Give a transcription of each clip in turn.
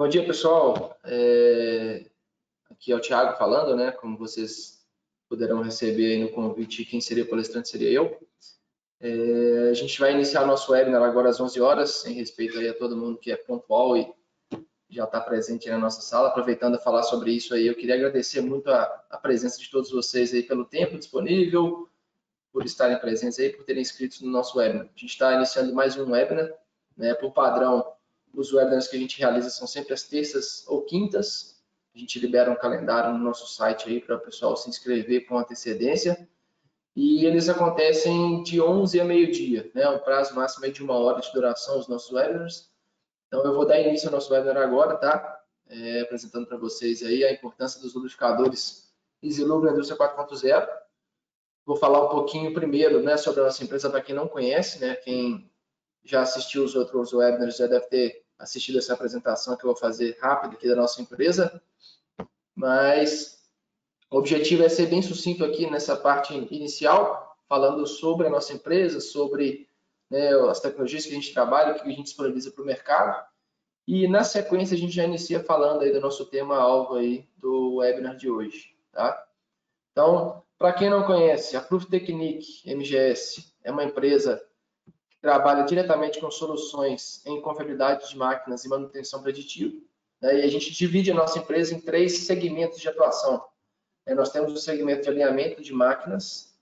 Bom dia, pessoal. Aqui é o Thiago falando, né? Como vocês puderam receber aí no convite, quem seria o palestrante seria eu. A gente vai iniciar o nosso webinar agora às 11 horas, em respeito aí a todo mundo que é pontual e já está presente aí na nossa sala. Aproveitando a falar sobre isso aí, eu queria agradecer muito a presença de todos vocês aí pelo tempo disponível, por estarem presentes aí, por terem inscritos no nosso webinar. A gente está iniciando mais um webinar, né? Por padrão, os webinars que a gente realiza são sempre às terças ou quintas. A gente libera um calendário no nosso site aí para o pessoal se inscrever com antecedência. E eles acontecem de 11 a meio-dia, né? Um prazo máximo aí de 1 hora de duração os nossos webinars. Então eu vou dar início ao nosso webinar agora, tá? Apresentando para vocês aí a importância dos lubrificadores EasyLube na indústria 4.0. Vou falar um pouquinho primeiro, né, sobre a nossa empresa para quem não conhece, né? Quem já assistiu os outros webinars já deve ter assistido essa apresentação que eu vou fazer rápido aqui da nossa empresa, mas o objetivo é ser bem sucinto aqui nessa parte inicial, falando sobre a nossa empresa, sobre, né, as tecnologias que a gente trabalha, o que a gente disponibiliza para o mercado, e na sequência a gente já inicia falando aí do nosso tema-alvo aí do webinar de hoje, tá? Então, para quem não conhece, a Proof Technique MGS é uma empresa trabalha diretamente com soluções em confiabilidade de máquinas e manutenção preditiva. E a gente divide a nossa empresa em 3 segmentos de atuação. Nós temos o segmento de alinhamento de máquinas,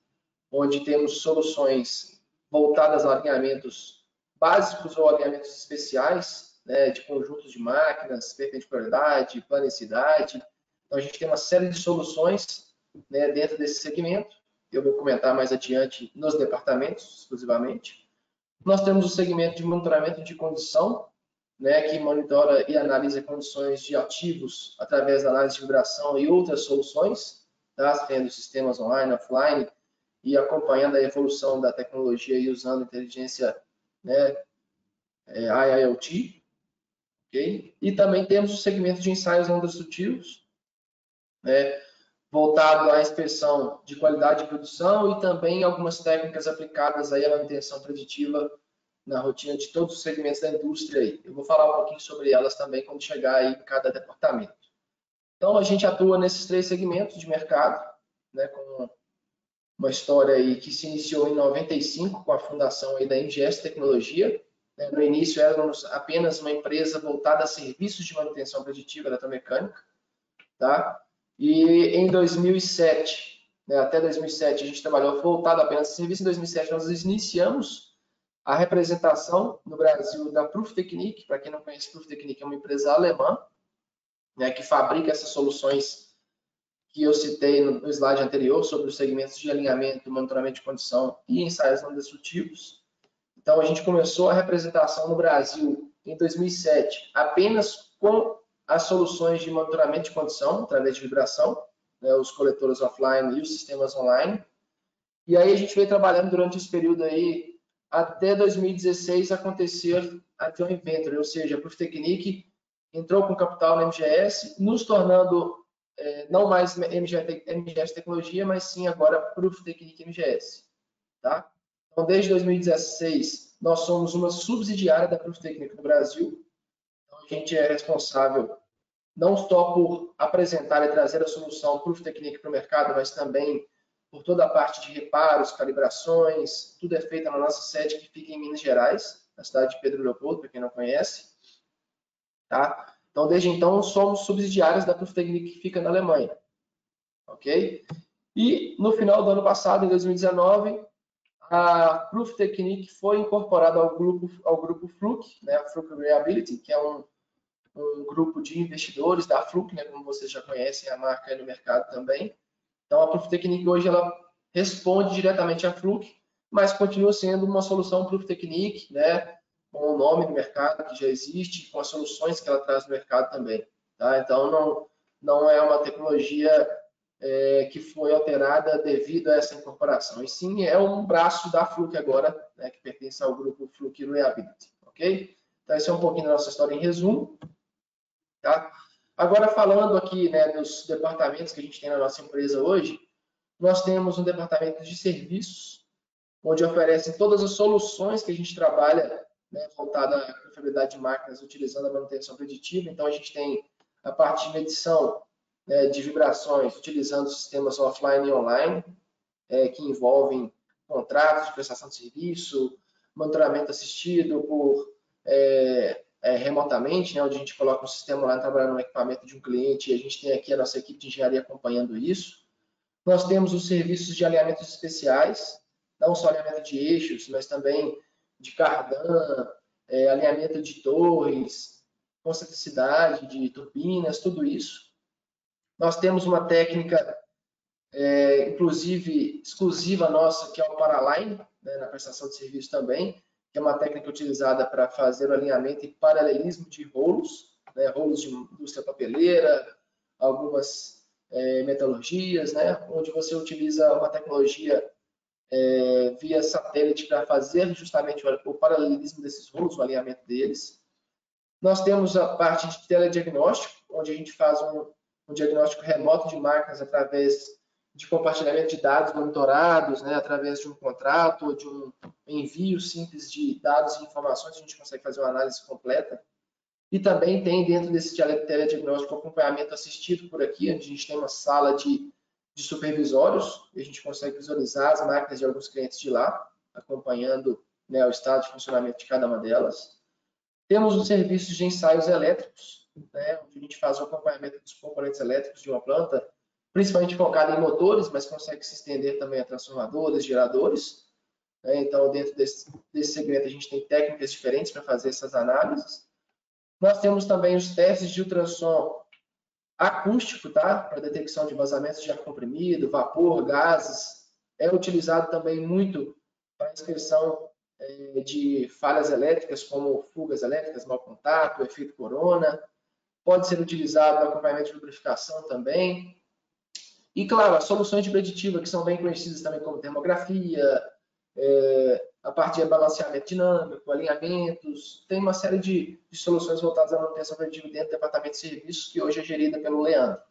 onde temos soluções voltadas a alinhamentos básicos ou alinhamentos especiais, de conjuntos de máquinas, perpendicularidade, planicidade. Então, a gente tem uma série de soluções, dentro desse segmento. Eu vou comentar mais adiante nos departamentos, exclusivamente. Nós temos o segmento de monitoramento de condição, que monitora e analisa condições de ativos através da análise de vibração e outras soluções, tá? Tendo sistemas online, offline, e acompanhando a evolução da tecnologia e usando inteligência, IIoT. Okay? E também temos o segmento de ensaios não destrutivos, voltado à inspeção de qualidade de produção e também algumas técnicas aplicadas aí à manutenção preditiva na rotina de todos os segmentos da indústria aí. Eu vou falar um pouquinho sobre elas também quando chegar aí em cada departamento. Então, a gente atua nesses 3 segmentos de mercado, com uma história aí que se iniciou em 95 com a fundação aí da MGS Tecnologia. No início éramos apenas uma empresa voltada a serviços de manutenção preditiva eletromecânica, tá? E em 2007, até 2007 a gente trabalhou voltado apenas a serviço. Em 2007 nós iniciamos a representação no Brasil da Proof Technique. Para quem não conhece, Proof Technique é uma empresa alemã, que fabrica essas soluções que eu citei no slide anterior sobre os segmentos de alinhamento, monitoramento de condição e ensaios não destrutivos. Então a gente começou a representação no Brasil em 2007 apenas com as soluções de monitoramento de condição através de vibração, os coletores offline e os sistemas online. E aí a gente veio trabalhando durante esse período aí até 2016 acontecer a joint venture, ou seja, a Proof Technique entrou com capital na MGS, nos tornando não mais MGS Tecnologia, mas sim agora Proof Technique MGS. Tá? Então, desde 2016, nós somos uma subsidiária da Proof Technique no Brasil. Então, a gente é responsável não só por apresentar e trazer a solução Proof Technique para o mercado, mas também por toda a parte de reparos, calibrações. Tudo é feito na nossa sede, que fica em Minas Gerais, na cidade de Pedro Leopoldo, para quem não conhece. Tá? Então, desde então, somos subsidiários da Proof Technique, que fica na Alemanha. Ok? E no final do ano passado, em 2019, a Proof Technique foi incorporada ao grupo Fluke, a Fluke Reliability, que é um grupo de investidores da Fluke, como vocês já conhecem a marca aí no mercado também. Então, a Proof Technique hoje ela responde diretamente à Fluke, mas continua sendo uma solução Proof Technique, com o nome do mercado que já existe, com as soluções que ela traz no mercado também. Tá? Então, não é uma tecnologia que foi alterada devido a essa incorporação, e sim é um braço da Fluke agora, que pertence ao grupo Fluke Reliability. Ok? Então, esse é um pouquinho da nossa história em resumo. Tá? Agora, falando aqui dos departamentos que a gente tem na nossa empresa hoje, nós temos um departamento de serviços, onde oferecem todas as soluções que a gente trabalha né, voltada à confiabilidade de máquinas utilizando a manutenção preditiva. Então, a gente tem a parte de medição, né, de vibrações utilizando sistemas offline e online, que envolvem contratos de prestação de serviço, monitoramento assistido por remotamente, né, onde a gente coloca um sistema lá trabalhando no equipamento de um cliente e a gente tem aqui a nossa equipe de engenharia acompanhando isso. Nós temos os serviços de alinhamentos especiais, não só alinhamento de eixos, mas também de cardan, alinhamento de torres, concentricidade de turbinas, tudo isso. Nós temos uma técnica, inclusive exclusiva nossa, que é o Paraline, né, na prestação de serviço também, que é uma técnica utilizada para fazer o alinhamento e paralelismo de rolos, né, rolos de indústria papeleira, algumas metalurgias, né, onde você utiliza uma tecnologia via satélite para fazer justamente o paralelismo desses rolos, o alinhamento deles. Nós temos a parte de telediagnóstico, onde a gente faz um diagnóstico remoto de máquinas através de compartilhamento de dados monitorados, né, através de um contrato ou de um envio simples de dados e informações, a gente consegue fazer uma análise completa. E também tem dentro desse telediagnóstico acompanhamento assistido por aqui, onde a gente tem uma sala de supervisórios, e a gente consegue visualizar as máquinas de alguns clientes de lá, acompanhando, né, o estado de funcionamento de cada uma delas. Temos os serviços de ensaios elétricos, né, onde a gente faz o acompanhamento dos componentes elétricos de uma planta, principalmente focado em motores, mas consegue se estender também a transformadores, geradores. Né? Então, dentro desse segmento, a gente tem técnicas diferentes para fazer essas análises. Nós temos também os testes de ultrassom acústico, tá? Para detecção de vazamentos de ar comprimido, vapor, gases. É utilizado também muito para inspeção de falhas elétricas, como fugas elétricas, mau contato, efeito corona. Pode ser utilizado no acompanhamento de lubrificação também. E, claro, as soluções de preditiva, que são bem conhecidas também como termografia, a parte de balanceamento dinâmico, alinhamentos, tem uma série de soluções voltadas à manutenção preditiva dentro do departamento de serviços, que hoje é gerida pelo Leandro.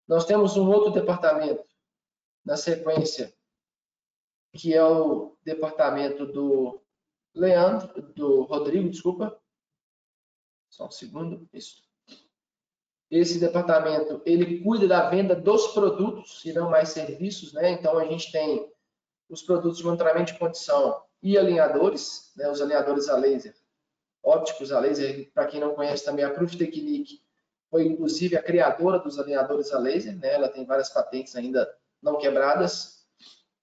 Nós temos um outro departamento na sequência, que é o departamento do Rodrigo, desculpa. Só um segundo, isso. Esse departamento, ele cuida da venda dos produtos e não mais serviços, né? Então, a gente tem os produtos de monitoramento de condição e alinhadores, né? Os alinhadores a laser, ópticos a laser, para quem não conhece também, a Pruftechnic foi, inclusive, a criadora dos alinhadores a laser, né? Ela tem várias patentes ainda não quebradas.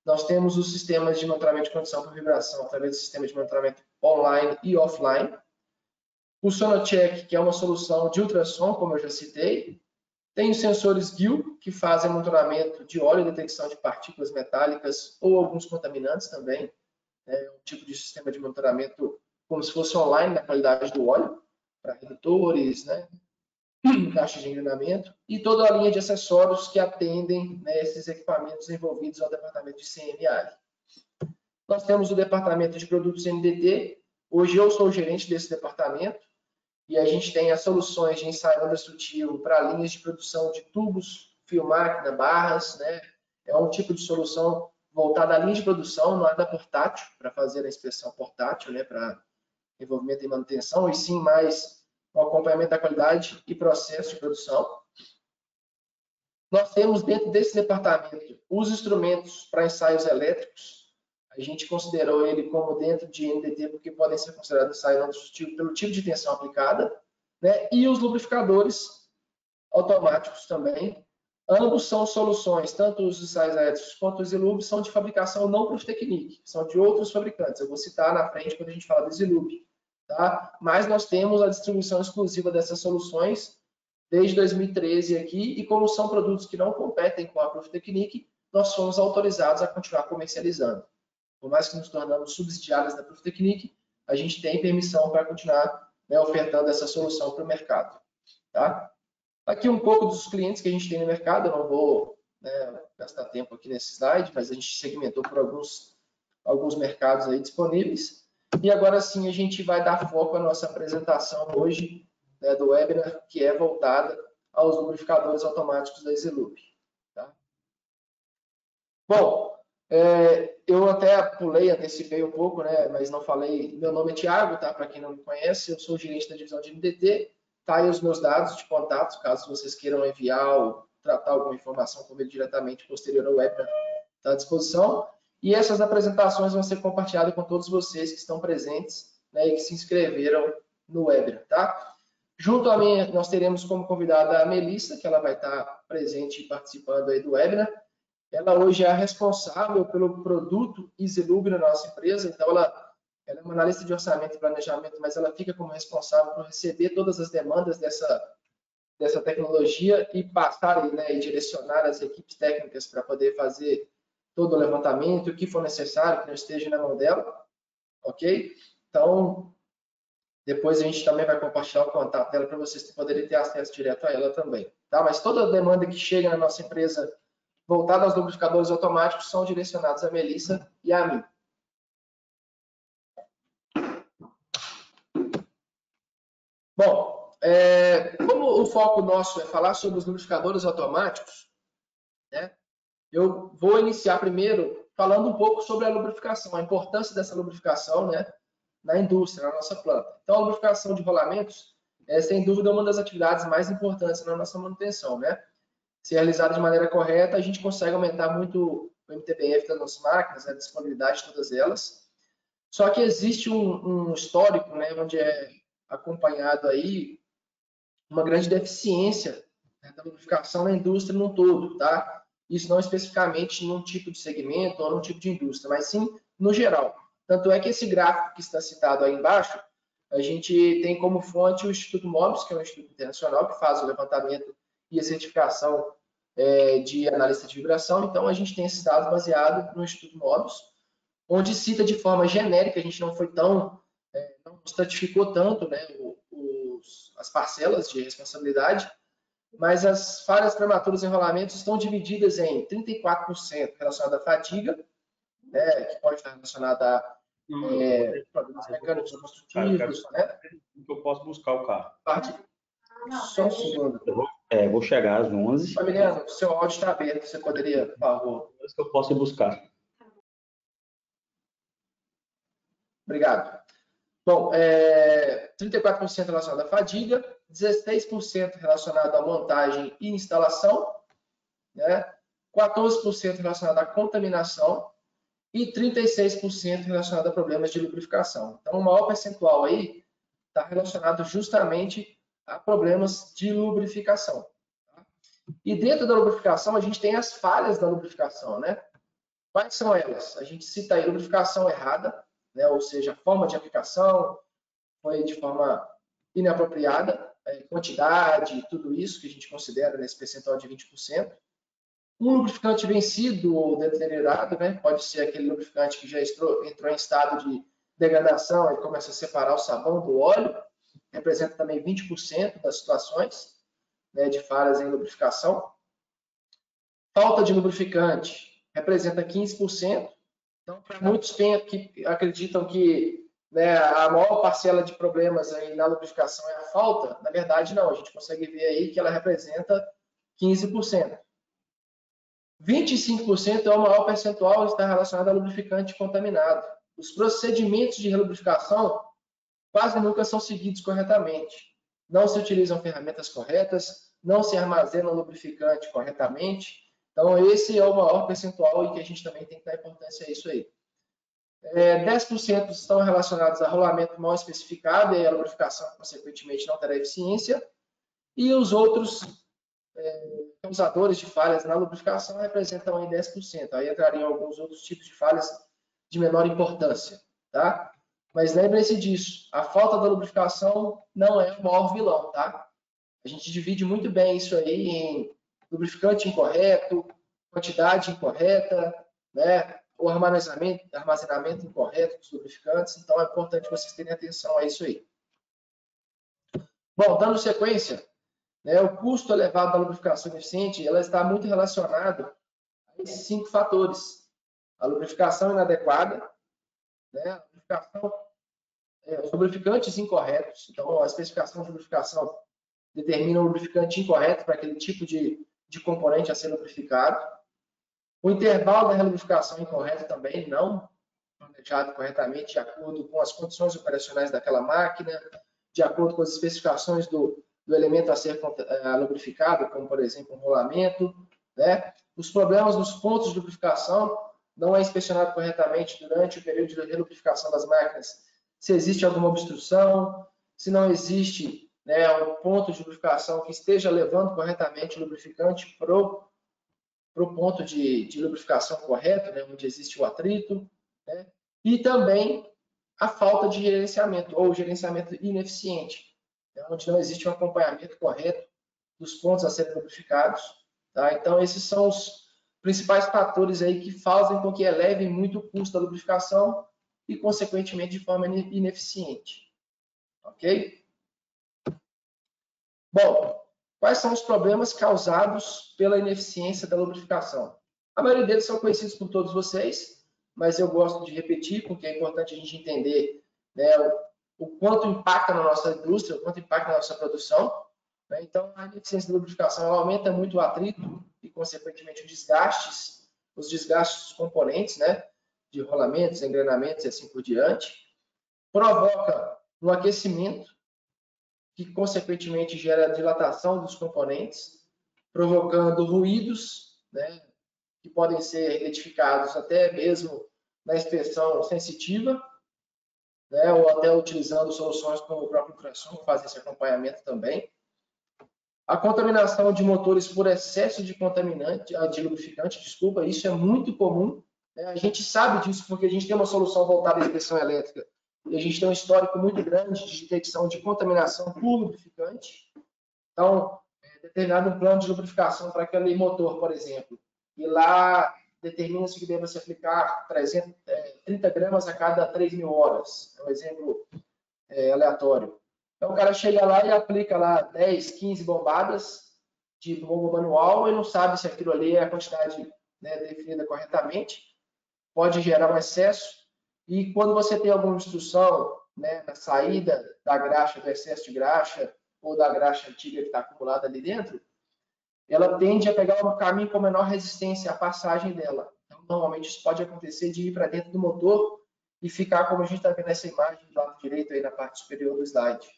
Nós temos os sistemas de monitoramento de condição por vibração, através do sistema de monitoramento online e offline. O Sonocheck, que é uma solução de ultrassom, como eu já citei. Tem os sensores GIL, que fazem monitoramento de óleo e detecção de partículas metálicas ou alguns contaminantes também. É um tipo de sistema de monitoramento como se fosse online da qualidade do óleo, para redutores, né, caixas de engrenamento, e toda a linha de acessórios que atendem, né, esses equipamentos envolvidos ao departamento de CMA. Nós temos o departamento de produtos NDT. Hoje eu sou o gerente desse departamento. E a gente tem as soluções de ensaio não destrutivo para linhas de produção de tubos, fio máquina, barras, né? É um tipo de solução voltada à linha de produção, não é da portátil, para fazer a inspeção portátil, né? Para envolvimento e manutenção, e sim mais o acompanhamento da qualidade e processo de produção. Nós temos dentro desse departamento os instrumentos para ensaios elétricos. A gente considerou ele como dentro de NDT porque podem ser considerados ensaios não destrutivos pelo tipo de tensão aplicada, né? E os lubrificadores automáticos também. Ambos são soluções, tanto os ensaios elétricos quanto os Zilub, são de fabricação não Pruftechnic, são de outros fabricantes. Eu vou citar na frente quando a gente fala do Zilub, tá? Mas nós temos a distribuição exclusiva dessas soluções desde 2013 aqui, e como são produtos que não competem com a Pruftechnic, nós fomos autorizados a continuar comercializando. Por mais que nos tornamos subsidiários da Pruftechnic, a gente tem permissão para continuar, né, ofertando essa solução para o mercado. Tá? Aqui um pouco dos clientes que a gente tem no mercado, eu não vou, né, gastar tempo aqui nesse slide, mas a gente segmentou por alguns mercados aí disponíveis. E agora sim a gente vai dar foco à nossa apresentação hoje, né, do webinar, que é voltada aos lubrificadores automáticos da Zilub. Tá? Bom, Eu até pulei, antecipei um pouco, né? Mas não falei. Meu nome é Thiago, tá? Para quem não me conhece, eu sou gerente da divisão de NDT. Tá aí os meus dados de contato, caso vocês queiram enviar ou tratar alguma informação comigo diretamente posterior ao webinar, está à disposição. E essas apresentações vão ser compartilhadas com todos vocês que estão presentes, né, e que se inscreveram no webinar, tá? Junto a mim, nós teremos como convidada a Melissa, que ela vai estar presente e participando aí do webinar. Ela hoje é a responsável pelo produto EasyLube na nossa empresa, então ela é uma analista de orçamento e planejamento, mas ela fica como responsável por receber todas as demandas dessa tecnologia e passar, né, e direcionar as equipes técnicas para poder fazer todo o levantamento, o que for necessário, que não esteja na mão dela, ok? Então, depois a gente também vai compartilhar o contato dela para vocês poderem ter acesso direto a ela também, tá? Mas toda a demanda que chega na nossa empresa voltada aos lubrificadores automáticos são direcionados a Melissa e a mim. Bom, como o foco nosso é falar sobre os lubrificadores automáticos, né, eu vou iniciar primeiro falando um pouco sobre a lubrificação, a importância dessa lubrificação, né, na indústria, na nossa planta. Então, a lubrificação de rolamentos é, sem dúvida, uma das atividades mais importantes na nossa manutenção, né? Se realizada de maneira correta, a gente consegue aumentar muito o MTBF das nossas máquinas, a disponibilidade de todas elas. Só que existe um histórico, né, onde é acompanhado aí uma grande deficiência, né, da lubrificação na indústria no todo, tá? Isso não especificamente num tipo de segmento ou num tipo de indústria, mas sim no geral. Tanto é que esse gráfico que está citado aí embaixo, a gente tem como fonte o Instituto Mobius, que é um instituto internacional que faz o levantamento e a certificação de analista de vibração. Então, a gente tem esses dados baseados no Instituto Mobius, onde cita de forma genérica, a gente não foi tão, não estratificou tanto, né, as parcelas de responsabilidade, mas as falhas prematuras em rolamentos estão divididas em 34% relacionada à fadiga, né, que pode estar relacionada a problemas mecânicos construtivos, né? Eu posso buscar o carro. Só um segundo. Vou chegar às 11. Familiano, seu áudio está aberto, você poderia, por favor? Que eu posso buscar. Obrigado. Bom, 34% relacionado à fadiga, 16% relacionado à montagem e instalação, né? 14% relacionado à contaminação e 36% relacionado a problemas de lubrificação. Então, o maior percentual aí está relacionado justamente a problemas de lubrificação. Tá? E dentro da lubrificação, a gente tem as falhas da lubrificação, né? Quais são elas? A gente cita aí lubrificação errada, né? Ou seja, a forma de aplicação foi de forma inapropriada, quantidade, tudo isso que a gente considera nesse percentual de 20%. Um lubrificante vencido ou deteriorado, né? Pode ser aquele lubrificante que já entrou em estado de degradação e começa a separar o sabão do óleo, representa também 20% das situações, né, de falhas em lubrificação. Falta de lubrificante representa 15%. Então, para muitos que acreditam que, né, a maior parcela de problemas aí na lubrificação é a falta, na verdade não, a gente consegue ver aí que ela representa 15%. 25% é o maior percentual que está relacionado a lubrificante contaminado. Os procedimentos de relubrificação quase nunca são seguidos corretamente. Não se utilizam ferramentas corretas, não se armazena o lubrificante corretamente. Então, esse é o maior percentual e que a gente também tem que dar importância a isso aí. 10% estão relacionados a rolamento mal especificado e a lubrificação, consequentemente, não terá eficiência. E os outros causadores de falhas na lubrificação representam aí 10%. Aí entrariam alguns outros tipos de falhas de menor importância, tá? Mas lembrem-se disso, a falta da lubrificação não é o maior vilão, tá? A gente divide muito bem isso aí em lubrificante incorreto, quantidade incorreta, né? O armazenamento incorreto dos lubrificantes. Então, é importante vocês terem atenção a isso aí. Bom, dando sequência, né, o custo elevado da lubrificação eficiente, ela está muito relacionado a esses 5 fatores. A lubrificação inadequada, né, a lubrificação, os lubrificantes incorretos. Então, a especificação de lubrificação determina o lubrificante incorreto para aquele tipo de componente a ser lubrificado. O intervalo da relubrificação incorreto também, não planejado corretamente de acordo com as condições operacionais daquela máquina, de acordo com as especificações do elemento a ser lubrificado, como, por exemplo, um rolamento, né? Os problemas dos pontos de lubrificação, não é inspecionado corretamente durante o período de relubrificação das máquinas, se existe alguma obstrução, se não existe, né, um ponto de lubrificação que esteja levando corretamente o lubrificante para o ponto de lubrificação correto, né, onde existe o atrito, né? E também a falta de gerenciamento, ou gerenciamento ineficiente, né, onde não existe um acompanhamento correto dos pontos a serem lubrificados. Tá? Então, esses são os principais fatores aí que fazem com que elevem muito o custo da lubrificação e, consequentemente, de forma ineficiente. Ok? Bom, quais são os problemas causados pela ineficiência da lubrificação? A maioria deles são conhecidos por todos vocês, mas eu gosto de repetir, porque é importante a gente entender, né, o quanto impacta na nossa indústria, o quanto impacta na nossa produção. Né? Então, a ineficiência da lubrificação ela aumenta muito o atrito e, consequentemente, os desgastes dos componentes, né, de rolamentos, engrenamentos e assim por diante. Provoca um aquecimento, que consequentemente gera dilatação dos componentes, provocando ruídos, né, que podem ser identificados até mesmo na inspeção sensitiva, né, ou até utilizando soluções como o próprio ultrassom, que faz esse acompanhamento também. A contaminação de motores por excesso de contaminante, de lubrificante, desculpa, isso é muito comum. Né? A gente sabe disso porque a gente tem uma solução voltada à inspeção elétrica e a gente tem um histórico muito grande de detecção de contaminação por lubrificante. Então, determinado um plano de lubrificação para aquele motor, por exemplo, e lá determina-se que deva se aplicar 30 gramas a cada 3.000 horas. É um exemplo aleatório. Então, o cara chega lá e aplica lá 10, 15 bombadas de bomba manual e não sabe se aquilo ali é a quantidade, né, definida corretamente. Pode gerar um excesso. E quando você tem alguma obstrução, né, na saída da graxa, do excesso de graxa, ou da graxa antiga que está acumulada ali dentro, ela tende a pegar um caminho com menor resistência à passagem dela. Então, normalmente isso pode acontecer de ir para dentro do motor e ficar como a gente está vendo nessa imagem do lado direito aí na parte superior do slide.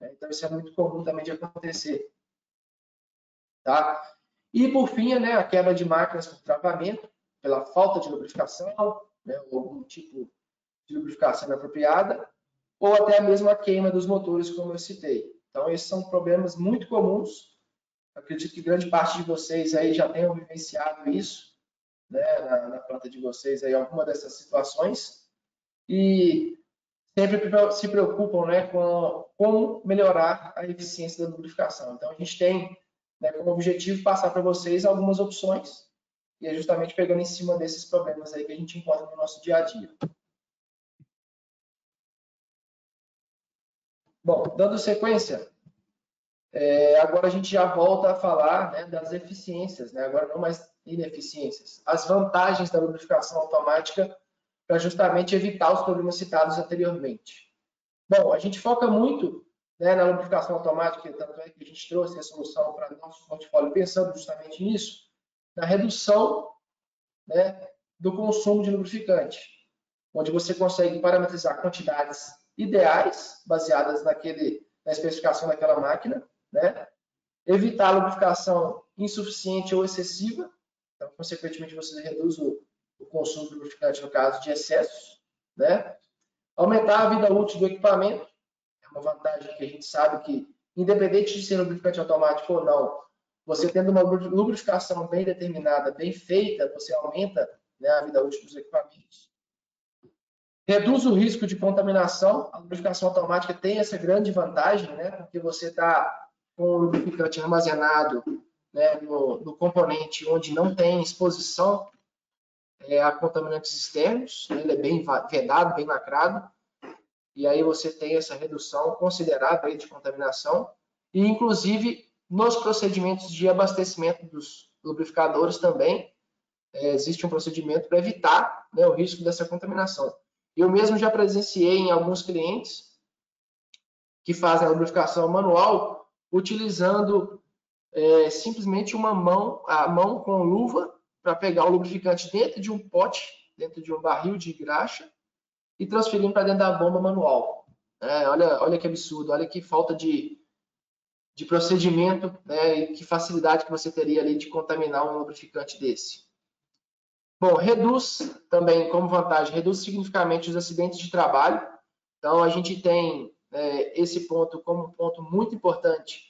Então, isso é muito comum também de acontecer. Tá? E, por fim, né, a quebra de máquinas por travamento, pela falta de lubrificação, né, ou algum tipo de lubrificação inapropriada, ou até mesmo a queima dos motores, como eu citei. Então, esses são problemas muito comuns. Acredito que grande parte de vocês aí já tenham vivenciado isso, né, na planta de vocês, aí, alguma dessas situações. E sempre se preocupam, né, com como melhorar a eficiência da lubrificação. Então, a gente tem, né, como objetivo passar para vocês algumas opções, e é justamente pegando em cima desses problemas aí que a gente encontra no nosso dia a dia. Bom, dando sequência, agora a gente já volta a falar, né, das eficiências, né, agora não mais ineficiências. As vantagens da lubrificação automática para justamente evitar os problemas citados anteriormente. Bom, a gente foca muito, né, na lubrificação automática, tanto é que a gente trouxe a solução para o nosso portfólio pensando justamente nisso, na redução, né, do consumo de lubrificante, onde você consegue parametrizar quantidades ideais, baseadas na especificação daquela máquina, né, evitar a lubrificação insuficiente ou excessiva, então, consequentemente, você reduz o consumo de lubrificante no caso de excessos, né, aumentar a vida útil do equipamento, é uma vantagem que a gente sabe que, independente de ser lubrificante automático ou não, você tendo uma lubrificação bem determinada, bem feita, você aumenta, né, a vida útil dos equipamentos. Reduz o risco de contaminação. A lubrificação automática tem essa grande vantagem, né, porque você está com o lubrificante armazenado, né, no componente onde não tem exposição a contaminantes externos, né, ele é bem vedado, bem lacrado, e aí você tem essa redução considerável de contaminação, e inclusive nos procedimentos de abastecimento dos lubrificadores também existe um procedimento para evitar, né, o risco dessa contaminação. Eu mesmo já presenciei em alguns clientes que fazem a lubrificação manual utilizando simplesmente a mão com luva, para pegar o lubrificante dentro de um pote, dentro de um barril de graxa e transferindo para dentro da bomba manual. Olha que absurdo, olha que falta de procedimento, né, e que facilidade que você teria ali de contaminar um lubrificante desse. Bom, reduz também, como vantagem, reduz significativamente os acidentes de trabalho. Então, a gente tem esse ponto como um ponto muito importante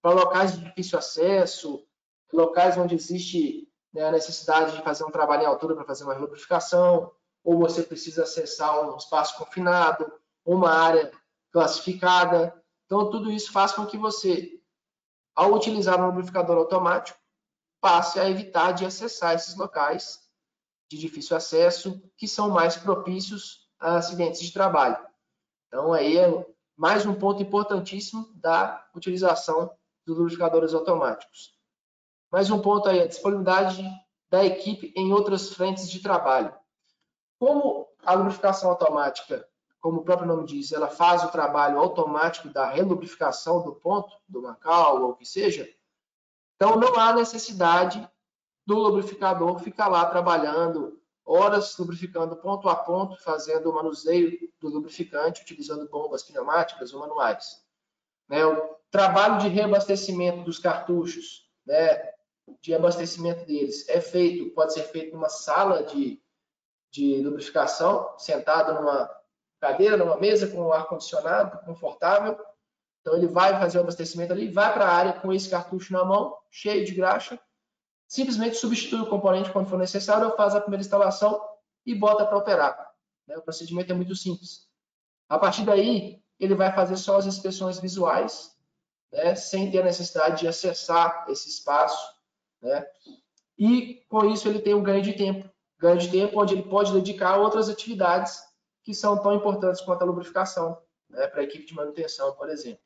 para locais de difícil acesso, locais onde existe, né, a necessidade de fazer um trabalho em altura para fazer uma lubrificação, ou você precisa acessar um espaço confinado, uma área classificada. Então, tudo isso faz com que você, ao utilizar um lubrificador automático, passe a evitar de acessar esses locais de difícil acesso, que são mais propícios a acidentes de trabalho. Então, aí é mais um ponto importantíssimo da utilização dos lubrificadores automáticos. Mais um ponto aí, a disponibilidade da equipe em outras frentes de trabalho. Como a lubrificação automática, como o próprio nome diz, ela faz o trabalho automático da relubrificação do ponto, do mancal ou o que seja, então não há necessidade do lubrificador ficar lá trabalhando horas, lubrificando ponto a ponto, fazendo o manuseio do lubrificante, utilizando bombas pneumáticas ou manuais. O trabalho de reabastecimento dos cartuchos, né, de abastecimento deles, pode ser feito numa sala de lubrificação, sentado numa cadeira, numa mesa com um ar-condicionado confortável. Então, ele vai fazer o abastecimento ali, vai para a área com esse cartucho na mão, cheio de graxa, simplesmente substitui o componente quando for necessário, ou faz a primeira instalação e bota para operar. O procedimento é muito simples. A partir daí, ele vai fazer só as inspeções visuais, sem ter a necessidade de acessar esse espaço. E, com isso, ele tem um ganho de tempo. Ganho de tempo onde ele pode dedicar a outras atividades que são tão importantes quanto a lubrificação, para a equipe de manutenção, por exemplo.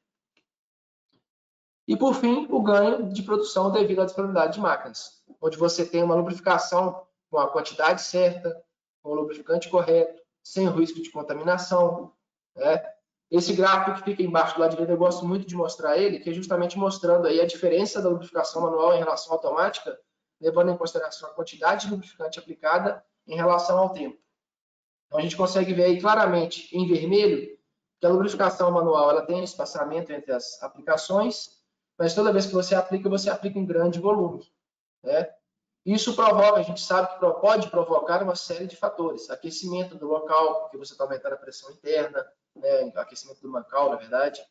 E, por fim, o ganho de produção devido à disponibilidade de máquinas, onde você tem uma lubrificação com a quantidade certa, com o lubrificante correto, sem risco de contaminação. Esse gráfico que fica embaixo do lado direito, eu gosto muito de mostrar ele, que é justamente mostrando aí a diferença da lubrificação manual em relação à automática, levando em consideração a quantidade de lubrificante aplicada em relação ao tempo. Então, a gente consegue ver aí claramente, em vermelho, que a lubrificação manual ela tem um espaçamento entre as aplicações, mas toda vez que você aplica em grande volume. Isso provoca, a gente sabe que pode provocar uma série de fatores. Aquecimento do local, porque você está aumentando a pressão interna, aquecimento do mancal, na verdade.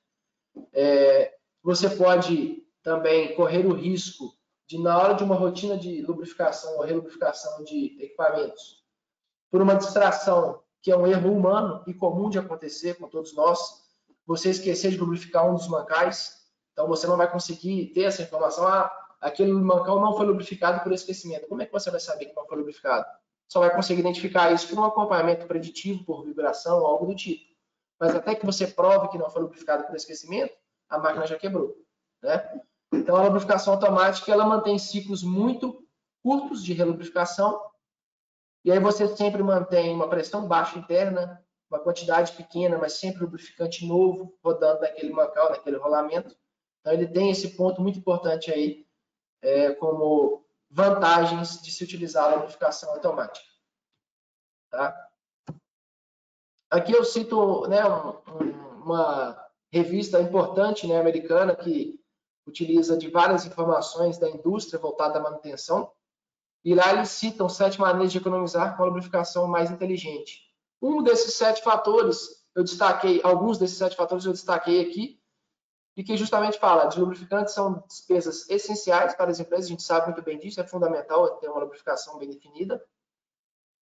Você pode também correr o risco de, na hora de uma rotina de lubrificação ou relubrificação de equipamentos, por uma distração, que é um erro humano e comum de acontecer com todos nós, você esquecer de lubrificar um dos mancais, então você não vai conseguir ter essa informação, aquele mancal não foi lubrificado por esquecimento. Como é que você vai saber que não foi lubrificado? Só vai conseguir identificar isso por um acompanhamento preditivo, por vibração ou algo do tipo. Mas até que você prove que não foi lubrificado por esquecimento, a máquina já quebrou. Então, a lubrificação automática ela mantém ciclos muito curtos de relubrificação, e aí você sempre mantém uma pressão baixa interna, uma quantidade pequena, mas sempre lubrificante novo, rodando naquele mancal, naquele rolamento. Então, ele tem esse ponto muito importante aí, como vantagens de se utilizar a lubrificação automática. Aqui eu cito uma revista importante, americana, que utiliza de várias informações da indústria voltada à manutenção, e lá eles citam 7 maneiras de economizar com a lubrificação mais inteligente. Alguns desses 7 fatores eu destaquei aqui, e que justamente fala de lubrificantes são despesas essenciais para as empresas, a gente sabe muito bem disso, é fundamental ter uma lubrificação bem definida.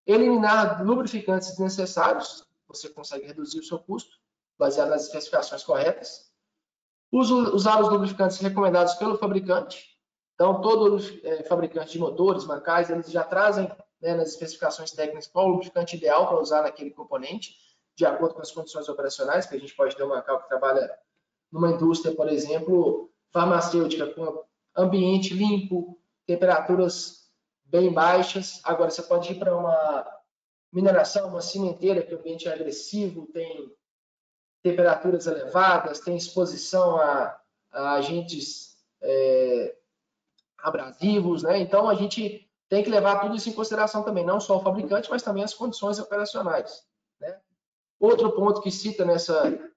Eliminar lubrificantes desnecessários, você consegue reduzir o seu custo, baseado nas especificações corretas. Usar os lubrificantes recomendados pelo fabricante. Então, todos os fabricantes de motores, mancais, eles já trazem nas especificações técnicas qual o lubrificante ideal para usar naquele componente, de acordo com as condições operacionais, que a gente pode ter um mancal que trabalha numa indústria, por exemplo, farmacêutica, com ambiente limpo, temperaturas bem baixas. Agora, você pode ir para uma mineração, uma cimenteira, que o ambiente é agressivo, tem temperaturas elevadas, tem exposição a agentes abrasivos, Então, a gente tem que levar tudo isso em consideração também, não só o fabricante, mas também as condições operacionais, né? Outro ponto que cita nessa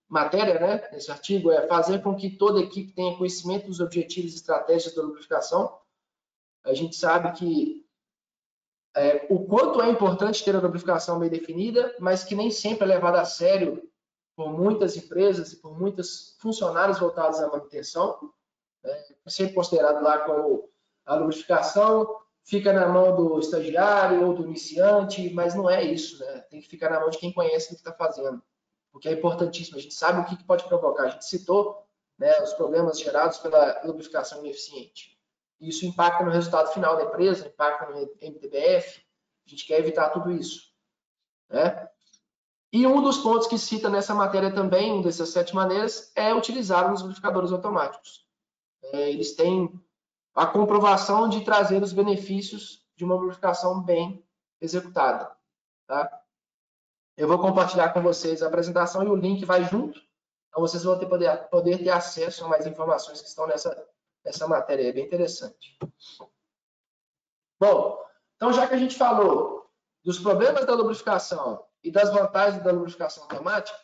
matéria, né, nesse artigo, é fazer com que toda equipe tenha conhecimento dos objetivos e estratégias da lubrificação. A gente sabe que o quanto é importante ter a lubrificação bem definida, mas que nem sempre é levada a sério por muitas empresas e por muitos funcionários voltados à manutenção. Sempre considerado lá como a lubrificação fica na mão do estagiário ou do iniciante, mas não é isso, né? Tem que ficar na mão de quem conhece o que está fazendo, porque é importantíssimo. A gente sabe o que pode provocar. A gente citou, né, os problemas gerados pela lubrificação ineficiente. Isso impacta no resultado final da empresa, impacta no MTBF. A gente quer evitar tudo isso, né? E um dos pontos que cita nessa matéria também, uma dessas 7 maneiras, é utilizar os lubrificadores automáticos. Eles têm a comprovação de trazer os benefícios de uma lubrificação bem executada. Tá? Eu vou compartilhar com vocês a apresentação e o link vai junto. Então vocês vão poder ter acesso a mais informações que estão nessa matéria. É bem interessante. Bom, então já que a gente falou dos problemas da lubrificação e das vantagens da lubrificação automática,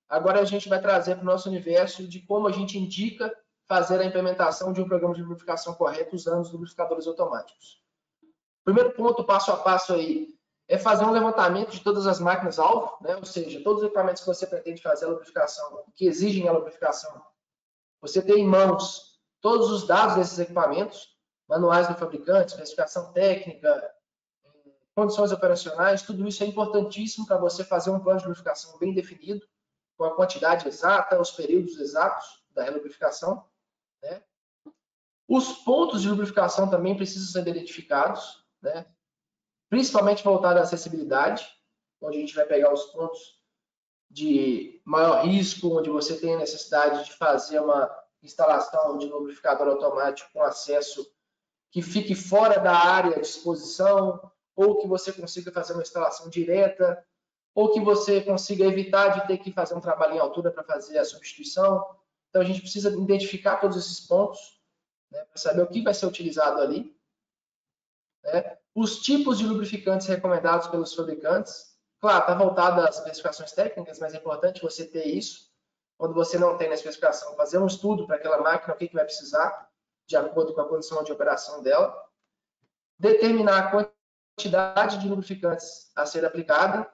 agora a gente vai trazer para o nosso universo de como a gente indica fazer a implementação de um programa de lubrificação correto usando os lubrificadores automáticos. O primeiro ponto, passo a passo aí, é fazer um levantamento de todas as máquinas-alvo, né? Ou seja, todos os equipamentos que você pretende fazer a lubrificação, que exigem a lubrificação. Você tem em mãos todos os dados desses equipamentos, manuais do fabricante, especificação técnica, condições operacionais, tudo isso é importantíssimo para você fazer um plano de lubrificação bem definido, com a quantidade exata, os períodos exatos da lubrificação, né? Os pontos de lubrificação também precisam ser identificados, né? Principalmente voltado à acessibilidade, onde a gente vai pegar os pontos de maior risco, onde você tem a necessidade de fazer uma instalação de lubrificador automático com acesso que fique fora da área de exposição, ou que você consiga fazer uma instalação direta, ou que você consiga evitar de ter que fazer um trabalho em altura para fazer a substituição. Então, a gente precisa identificar todos esses pontos, né, para saber o que vai ser utilizado ali, né? Os tipos de lubrificantes recomendados pelos fabricantes. Claro, está voltado às especificações técnicas, mas é importante você ter isso. Quando você não tem na especificação, fazer um estudo para aquela máquina, o que vai precisar, de acordo com a condição de operação dela. Determinar a quantidade de lubrificantes a ser aplicada.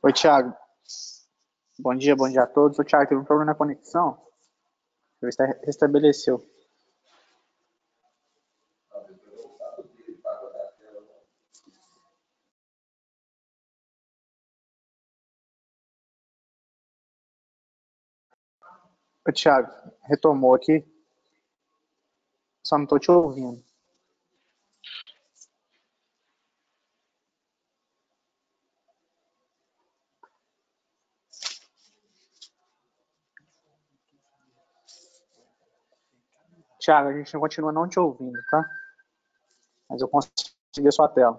Oi, Thiago. Bom dia a todos. O Thiago, teve um problema na conexão. Restabeleceu. Oi, Thiago, retomou aqui. Só não estou te ouvindo. Thiago, a gente continua não te ouvindo, tá? Mas eu consegui ver a sua tela.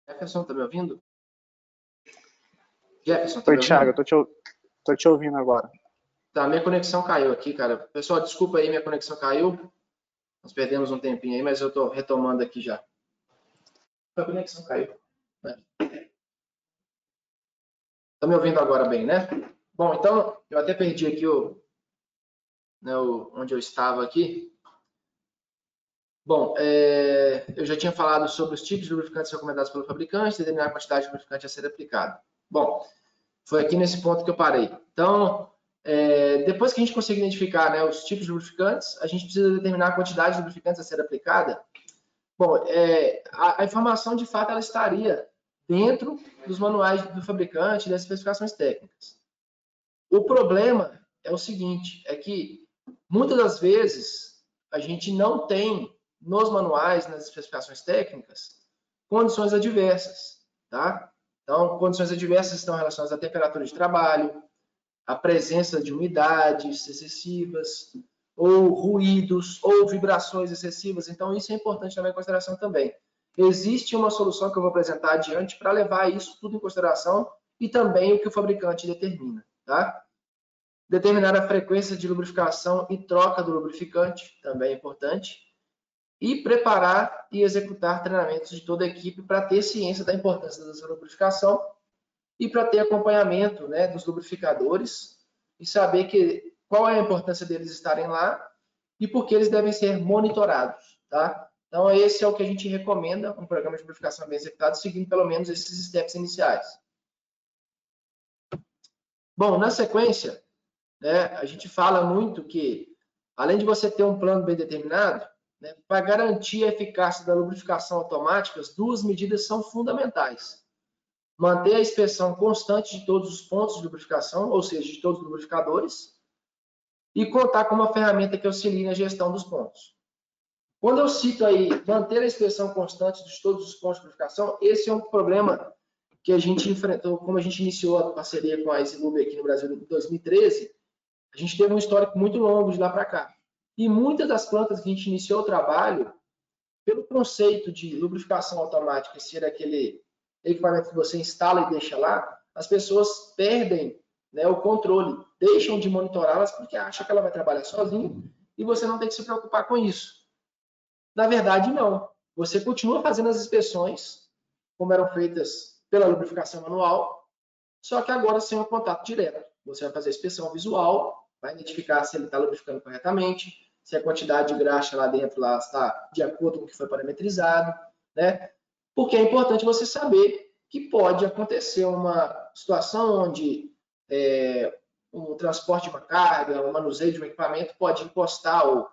Jefferson, tá me ouvindo? Jefferson, tá Oi, me Thiago, ouvindo? eu tô te ouvindo agora. Tá, minha conexão caiu aqui, cara. Pessoal, desculpa aí, minha conexão caiu. Nós perdemos um tempinho aí, mas eu tô retomando aqui já. A conexão caiu. Né? Tá me ouvindo agora bem, né? Bom, então, eu até perdi aqui onde eu estava aqui. Bom, eu já tinha falado sobre os tipos de lubrificantes recomendados pelo fabricante, determinar a quantidade de lubrificante a ser aplicado. Bom, foi aqui nesse ponto que eu parei. Então, depois que a gente conseguir identificar, né, os tipos de lubrificantes, a gente precisa determinar a quantidade de lubrificantes a ser aplicada. Bom, a informação, de fato, ela estaria dentro dos manuais do fabricante e das especificações técnicas. O problema é o seguinte, é que muitas das vezes a gente não tem nos manuais, nas especificações técnicas, condições adversas, tá? Então, condições adversas estão relacionadas à temperatura de trabalho, à presença de umidades excessivas, ou ruídos, ou vibrações excessivas. Então, isso é importante levar em consideração também. Existe uma solução que eu vou apresentar adiante para levar isso tudo em consideração e também o que o fabricante determina, tá? Determinar a frequência de lubrificação e troca do lubrificante, também é importante. E preparar e executar treinamentos de toda a equipe para ter ciência da importância dessa lubrificação e para ter acompanhamento, né, dos lubrificadores e saber qual é a importância deles estarem lá e por que eles devem ser monitorados, tá? Então, esse é o que a gente recomenda, um programa de lubrificação bem executado, seguindo pelo menos esses steps iniciais. Bom, na sequência, né, a gente fala muito que, além de você ter um plano bem determinado, né, para garantir a eficácia da lubrificação automática, as duas medidas são fundamentais. Manter a inspeção constante de todos os pontos de lubrificação, ou seja, de todos os lubrificadores, e contar com uma ferramenta que auxilie na gestão dos pontos. Quando eu cito aí manter a inspeção constante de todos os pontos de lubrificação, esse é um problema que a gente enfrentou, como a gente iniciou a parceria com a EasyLube aqui no Brasil em 2013, a gente teve um histórico muito longo de lá para cá. E muitas das plantas que a gente iniciou o trabalho, pelo conceito de lubrificação automática ser aquele equipamento que você instala e deixa lá, as pessoas perdem, né, o controle, deixam de monitorá-las porque acham que ela vai trabalhar sozinha e você não tem que se preocupar com isso. Na verdade, não. Você continua fazendo as inspeções, como eram feitas pela lubrificação manual, só que agora sem o contato direto. Você vai fazer a inspeção visual, vai identificar se ele está lubrificando corretamente, se a quantidade de graxa lá dentro lá está de acordo com o que foi parametrizado, né? Porque é importante você saber que pode acontecer uma situação onde um transporte de uma carga, um manuseio de um equipamento pode encostar ou,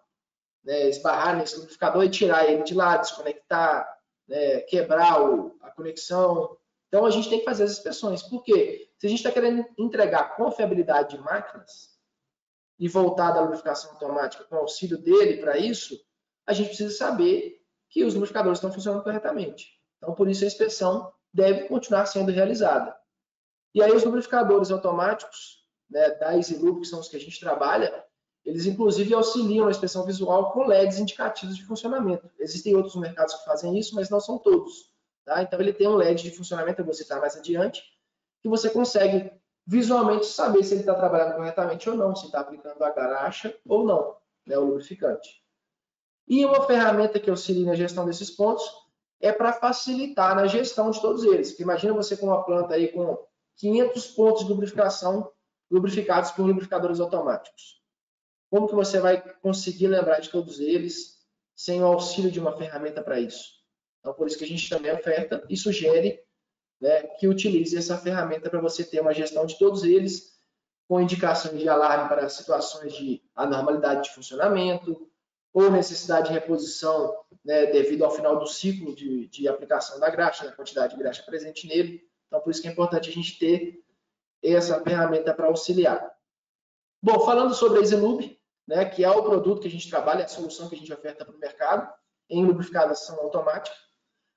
né, esbarrar nesse lubrificador e tirar ele de lá, desconectar, né, quebrar a conexão. Então, a gente tem que fazer as inspeções. Por quê? Se a gente está querendo entregar confiabilidade de máquinas e voltar da lubrificação automática com auxílio dele para isso, a gente precisa saber que os lubrificadores estão funcionando corretamente. Então, por isso, a inspeção deve continuar sendo realizada. E aí, os lubrificadores automáticos, né, da EasyLube, que são os que a gente trabalha, eles, inclusive, auxiliam na inspeção visual com LEDs indicativos de funcionamento. Existem outros mercados que fazem isso, mas não são todos. Tá? Então, ele tem um LED de funcionamento, eu vou citar mais adiante, que você consegue visualmente saber se ele está trabalhando corretamente ou não, se está aplicando a graxa ou não, né, o lubrificante. E uma ferramenta que auxilia na gestão desses pontos é para facilitar na gestão de todos eles. Porque imagina você com uma planta aí com 500 pontos de lubrificação lubrificados por lubrificadores automáticos. Como que você vai conseguir lembrar de todos eles sem o auxílio de uma ferramenta para isso? Então, por isso que a gente também oferta e sugere, né, que utilize essa ferramenta para você ter uma gestão de todos eles, com indicações de alarme para situações de anormalidade de funcionamento, ou necessidade de reposição, né, devido ao final do ciclo de aplicação da graxa, da quantidade de graxa presente nele. Então, por isso que é importante a gente ter essa ferramenta para auxiliar. Bom, falando sobre a EasyLube, né, que é o produto que a gente trabalha, a solução que a gente oferta para o mercado em lubrificação automática.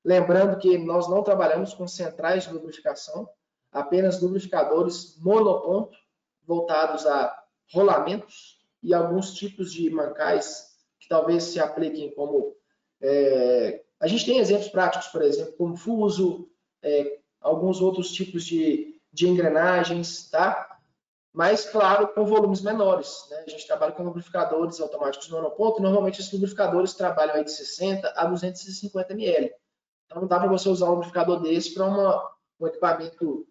Lembrando que nós não trabalhamos com centrais de lubrificação, apenas lubrificadores monoponto, voltados a rolamentos e alguns tipos de mancais que talvez se apliquem como... a gente tem exemplos práticos, por exemplo, como fuso, alguns outros tipos de engrenagens, tá? Mas, claro, com volumes menores, né? A gente trabalha com lubrificadores automáticos monoponto, normalmente esses lubrificadores trabalham aí de 60 a 250 ml. Então, não dá para você usar um lubrificador desse para um equipamento,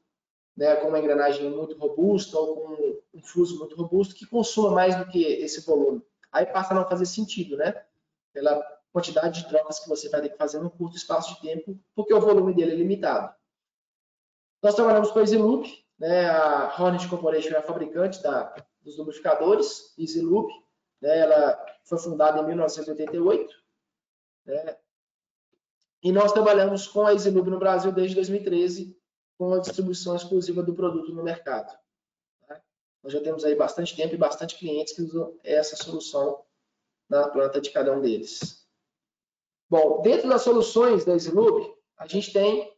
né, com uma engrenagem muito robusta ou com um fuso muito robusto que consuma mais do que esse volume. Aí passa a não fazer sentido, né? Pela quantidade de trocas que você vai ter que fazer num curto espaço de tempo, porque o volume dele é limitado. Nós trabalhamos com a EasyLube, né? A Hornet Corporation é a fabricante dos lubrificadores, EasyLube, né? Ela foi fundada em 1988, né? E nós trabalhamos com a EasyLube no Brasil desde 2013, com a distribuição exclusiva do produto no mercado. Tá? Nós já temos aí bastante tempo e bastante clientes que usam essa solução na planta de cada um deles. Bom, dentro das soluções da EasyLube, a gente tem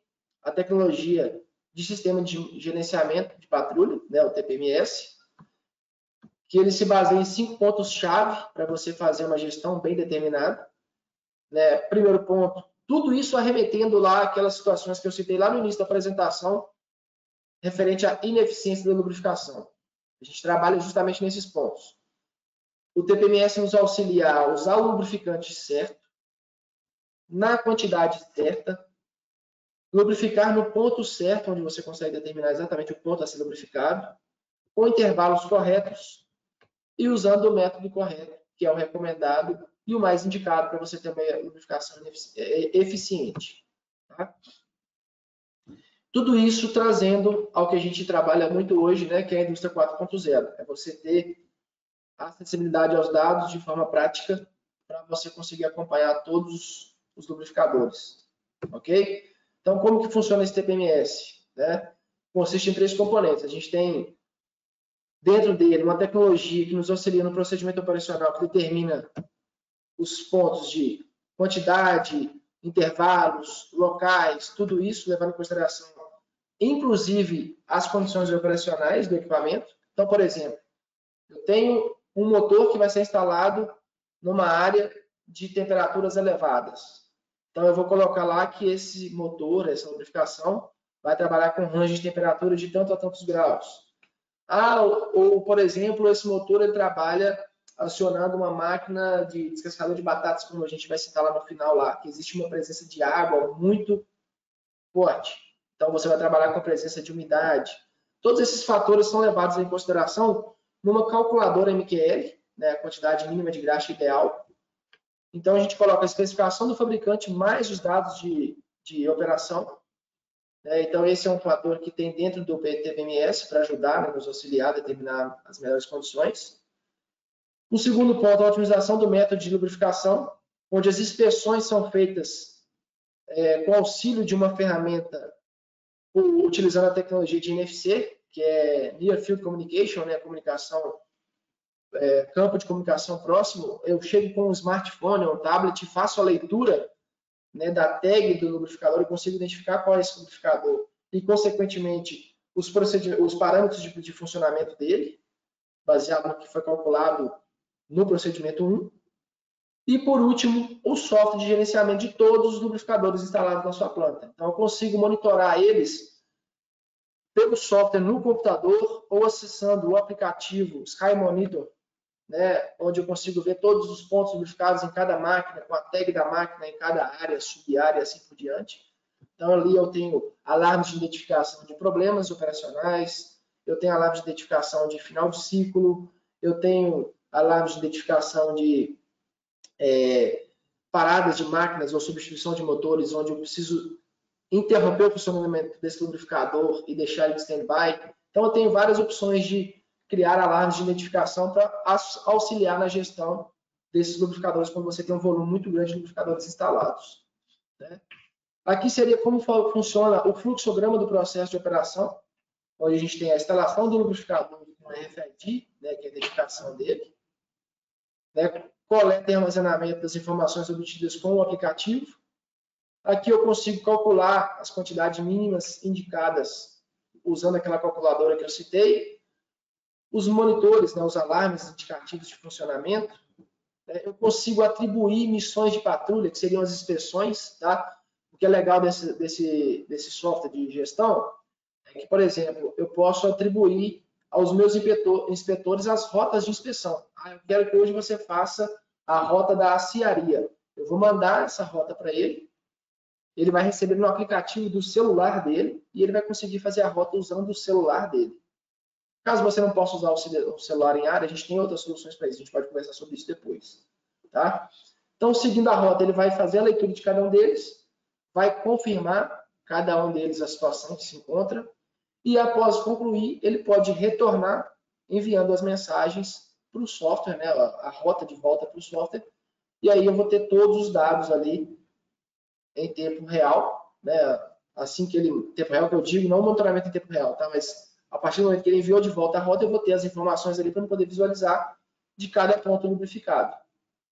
a tecnologia de sistema de gerenciamento de patrulha, né, o TPMS, que ele se baseia em 5 pontos-chave para você fazer uma gestão bem determinada. Né? Primeiro ponto, tudo isso arremetendo lá aquelas situações que eu citei lá no início da apresentação, referente à ineficiência da lubrificação. A gente trabalha justamente nesses pontos. O TPMS nos auxilia a usar o lubrificante certo, na quantidade certa, lubrificar no ponto certo, onde você consegue determinar exatamente o ponto a ser lubrificado, com intervalos corretos e usando o método correto, que é o recomendado e o mais indicado para você ter uma lubrificação eficiente. Tá? Tudo isso trazendo ao que a gente trabalha muito hoje, né, que é a indústria 4.0. É você ter acessibilidade aos dados de forma prática para você conseguir acompanhar todos os lubrificadores. Ok? Então, como que funciona esse TPMS? Né? Consiste em 3 componentes. A gente tem dentro dele uma tecnologia que nos auxilia no procedimento operacional que determina os pontos de quantidade, intervalos, locais, tudo isso levando em consideração, inclusive, as condições operacionais do equipamento. Então, por exemplo, eu tenho um motor que vai ser instalado numa área de temperaturas elevadas. Então, eu vou colocar lá que esse motor, essa lubrificação, vai trabalhar com range de temperatura de tanto a tantos graus. Ou, por exemplo, esse motor ele trabalha acionando uma máquina de descascador de batatas, como a gente vai citar lá no final, lá, que existe uma presença de água muito forte. Então, você vai trabalhar com a presença de umidade. Todos esses fatores são levados em consideração numa calculadora MQL, né, a quantidade mínima de graxa ideal. Então, a gente coloca a especificação do fabricante mais os dados de operação. Então, esse é um fator que tem dentro do TPMS para ajudar, né, nos auxiliar a determinar as melhores condições. O segundo ponto, a otimização do método de lubrificação, onde as inspeções são feitas com auxílio de uma ferramenta utilizando a tecnologia de NFC, que é Near Field Communication, né, comunicação, campo de comunicação próximo. Eu chego com um smartphone ou um tablet e faço a leitura, né, da tag do lubrificador e consigo identificar qual é esse lubrificador e, consequentemente, os parâmetros de funcionamento dele, baseado no que foi calculado no procedimento 1. E, por último, o software de gerenciamento de todos os lubrificadores instalados na sua planta. Então, eu consigo monitorar eles pelo software no computador ou acessando o aplicativo Sky Monitor, né, onde eu consigo ver todos os pontos lubrificados em cada máquina, com a tag da máquina em cada área, sub-área e assim por diante. Então, ali eu tenho alarmes de identificação de problemas operacionais, eu tenho alarmes de identificação de final de ciclo, eu tenho alarmes de identificação de paradas de máquinas ou substituição de motores, onde eu preciso interromper o funcionamento desse lubrificador e deixar ele em stand-by. Então, eu tenho várias opções de criar alarmes de identificação para auxiliar na gestão desses lubrificadores quando você tem um volume muito grande de lubrificadores instalados. Né? Aqui seria como funciona o fluxograma do processo de operação, onde a gente tem a instalação do lubrificador com RFID, né, que é a identificação dele, né, coleta e armazenamento das informações obtidas com o aplicativo. Aqui eu consigo calcular as quantidades mínimas indicadas usando aquela calculadora que eu citei. Os monitores, né, os alarmes indicativos de funcionamento. Eu consigo atribuir missões de patrulha, que seriam as inspeções. Tá? o que é legal desse software de gestão é que, por exemplo, eu posso atribuir aos meus inspetores as rotas de inspeção. Eu quero que hoje você faça a rota da aciaria. Eu vou mandar essa rota para ele, ele vai receber no aplicativo do celular dele e ele vai conseguir fazer a rota usando o celular dele. Caso você não possa usar o celular em área, a gente tem outras soluções para isso, a gente pode conversar sobre isso depois. Tá? Então, seguindo a rota, ele vai fazer a leitura de cada um deles, vai confirmar cada um deles a situação que se encontra, e após concluir, ele pode retornar enviando as mensagens para o software, né, a rota de volta para o software, e aí eu vou ter todos os dados ali em tempo real, né, assim que ele, tempo real que eu digo, não monitoramento em tempo real, tá, mas a partir do momento que ele enviou de volta a rota, eu vou ter as informações ali para eu poder visualizar de cada ponto lubrificado.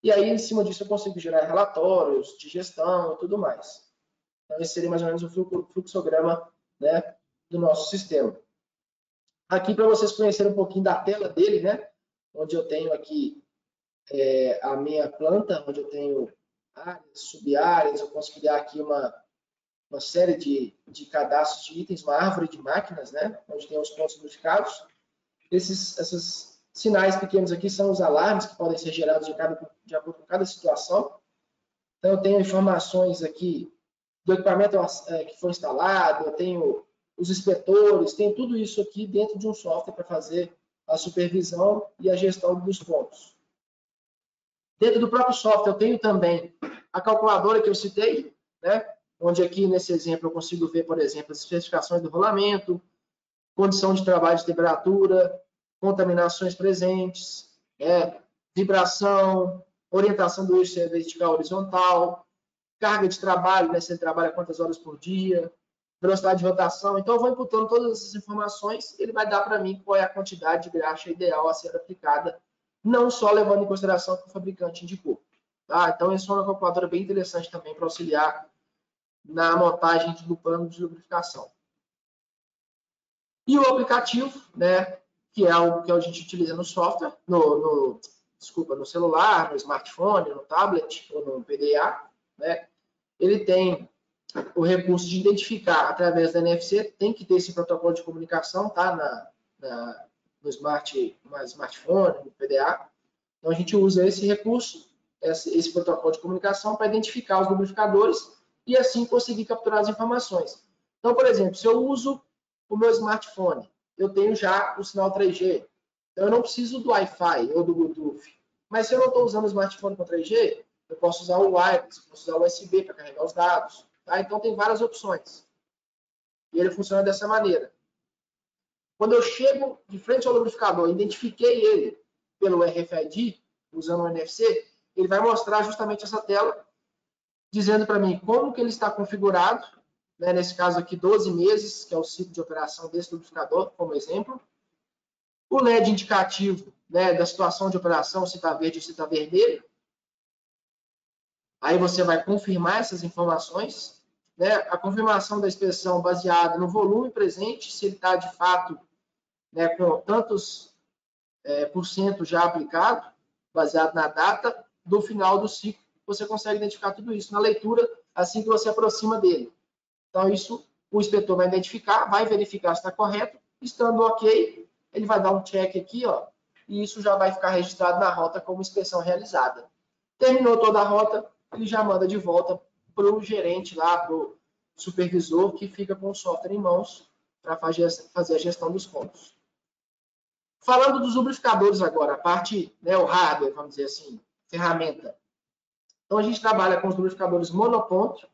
E aí, em cima disso, eu consigo gerar relatórios de gestão e tudo mais. Então, esse seria mais ou menos o fluxograma, né, do nosso sistema. Aqui, para vocês conhecerem um pouquinho da tela dele, né, onde eu tenho aqui a minha planta, onde eu tenho áreas, sub-áreas, eu posso criar aqui uma série de cadastros de itens, uma árvore de máquinas, né, onde tem os pontos lubrificados. Esses sinais pequenos aqui são os alarmes que podem ser gerados de acordo com cada situação. Então, eu tenho informações aqui do equipamento que foi instalado, eu tenho os inspetores, tenho tudo isso aqui dentro de um software para fazer a supervisão e a gestão dos pontos. Dentro do próprio software, eu tenho também a calculadora que eu citei, né, onde aqui nesse exemplo eu consigo ver, por exemplo, as especificações do rolamento, condição de trabalho de temperatura, contaminações presentes, vibração, orientação do eixo vertical horizontal, carga de trabalho, né, se ele trabalha quantas horas por dia, velocidade de rotação. Então, eu vou imputando todas essas informações, ele vai dar para mim qual é a quantidade de graxa ideal a ser aplicada, não só levando em consideração o que o fabricante indicou. Tá? Então, isso é uma calculadora bem interessante também para auxiliar na montagem do plano de lubrificação. E o aplicativo, né, que é algo que a gente utiliza no software, no celular, no smartphone, no tablet ou no PDA, né, ele tem o recurso de identificar através da NFC, tem que ter esse protocolo de comunicação, tá, no smartphone, no PDA. Então, a gente usa esse recurso, esse protocolo de comunicação para identificar os lubrificadores e assim conseguir capturar as informações. Então, por exemplo, se eu uso o meu smartphone, eu tenho já o sinal 3G. Então, eu não preciso do Wi-Fi ou do Bluetooth. Mas se eu não estou usando o smartphone com 3G, eu posso usar o wireless, posso usar o USB para carregar os dados. Tá? Então, tem várias opções. E ele funciona dessa maneira. Quando eu chego de frente ao lubrificador, identifiquei ele pelo RFID, usando o NFC, ele vai mostrar justamente essa tela, dizendo para mim como que ele está configurado, né, nesse caso aqui 12 meses, que é o ciclo de operação desse lubrificador, como exemplo. O LED indicativo, né, da situação de operação, se está verde ou se está vermelho. Aí você vai confirmar essas informações, né, a confirmação da inspeção baseada no volume presente, se ele está de fato, né, com tantos por cento já aplicado, baseado na data do final do ciclo. Você consegue identificar tudo isso na leitura assim que você aproxima dele. Então, isso o inspetor vai identificar, vai verificar se está correto. Estando ok, ele vai dar um check aqui, ó, e isso já vai ficar registrado na rota como inspeção realizada. Terminou toda a rota, ele já manda de volta para o gerente lá, para o supervisor, que fica com o software em mãos para fazer a gestão dos pontos. Falando dos lubrificadores agora, a parte, né, o hardware, vamos dizer assim, ferramenta. Então, a gente trabalha com os lubrificadores monoponto,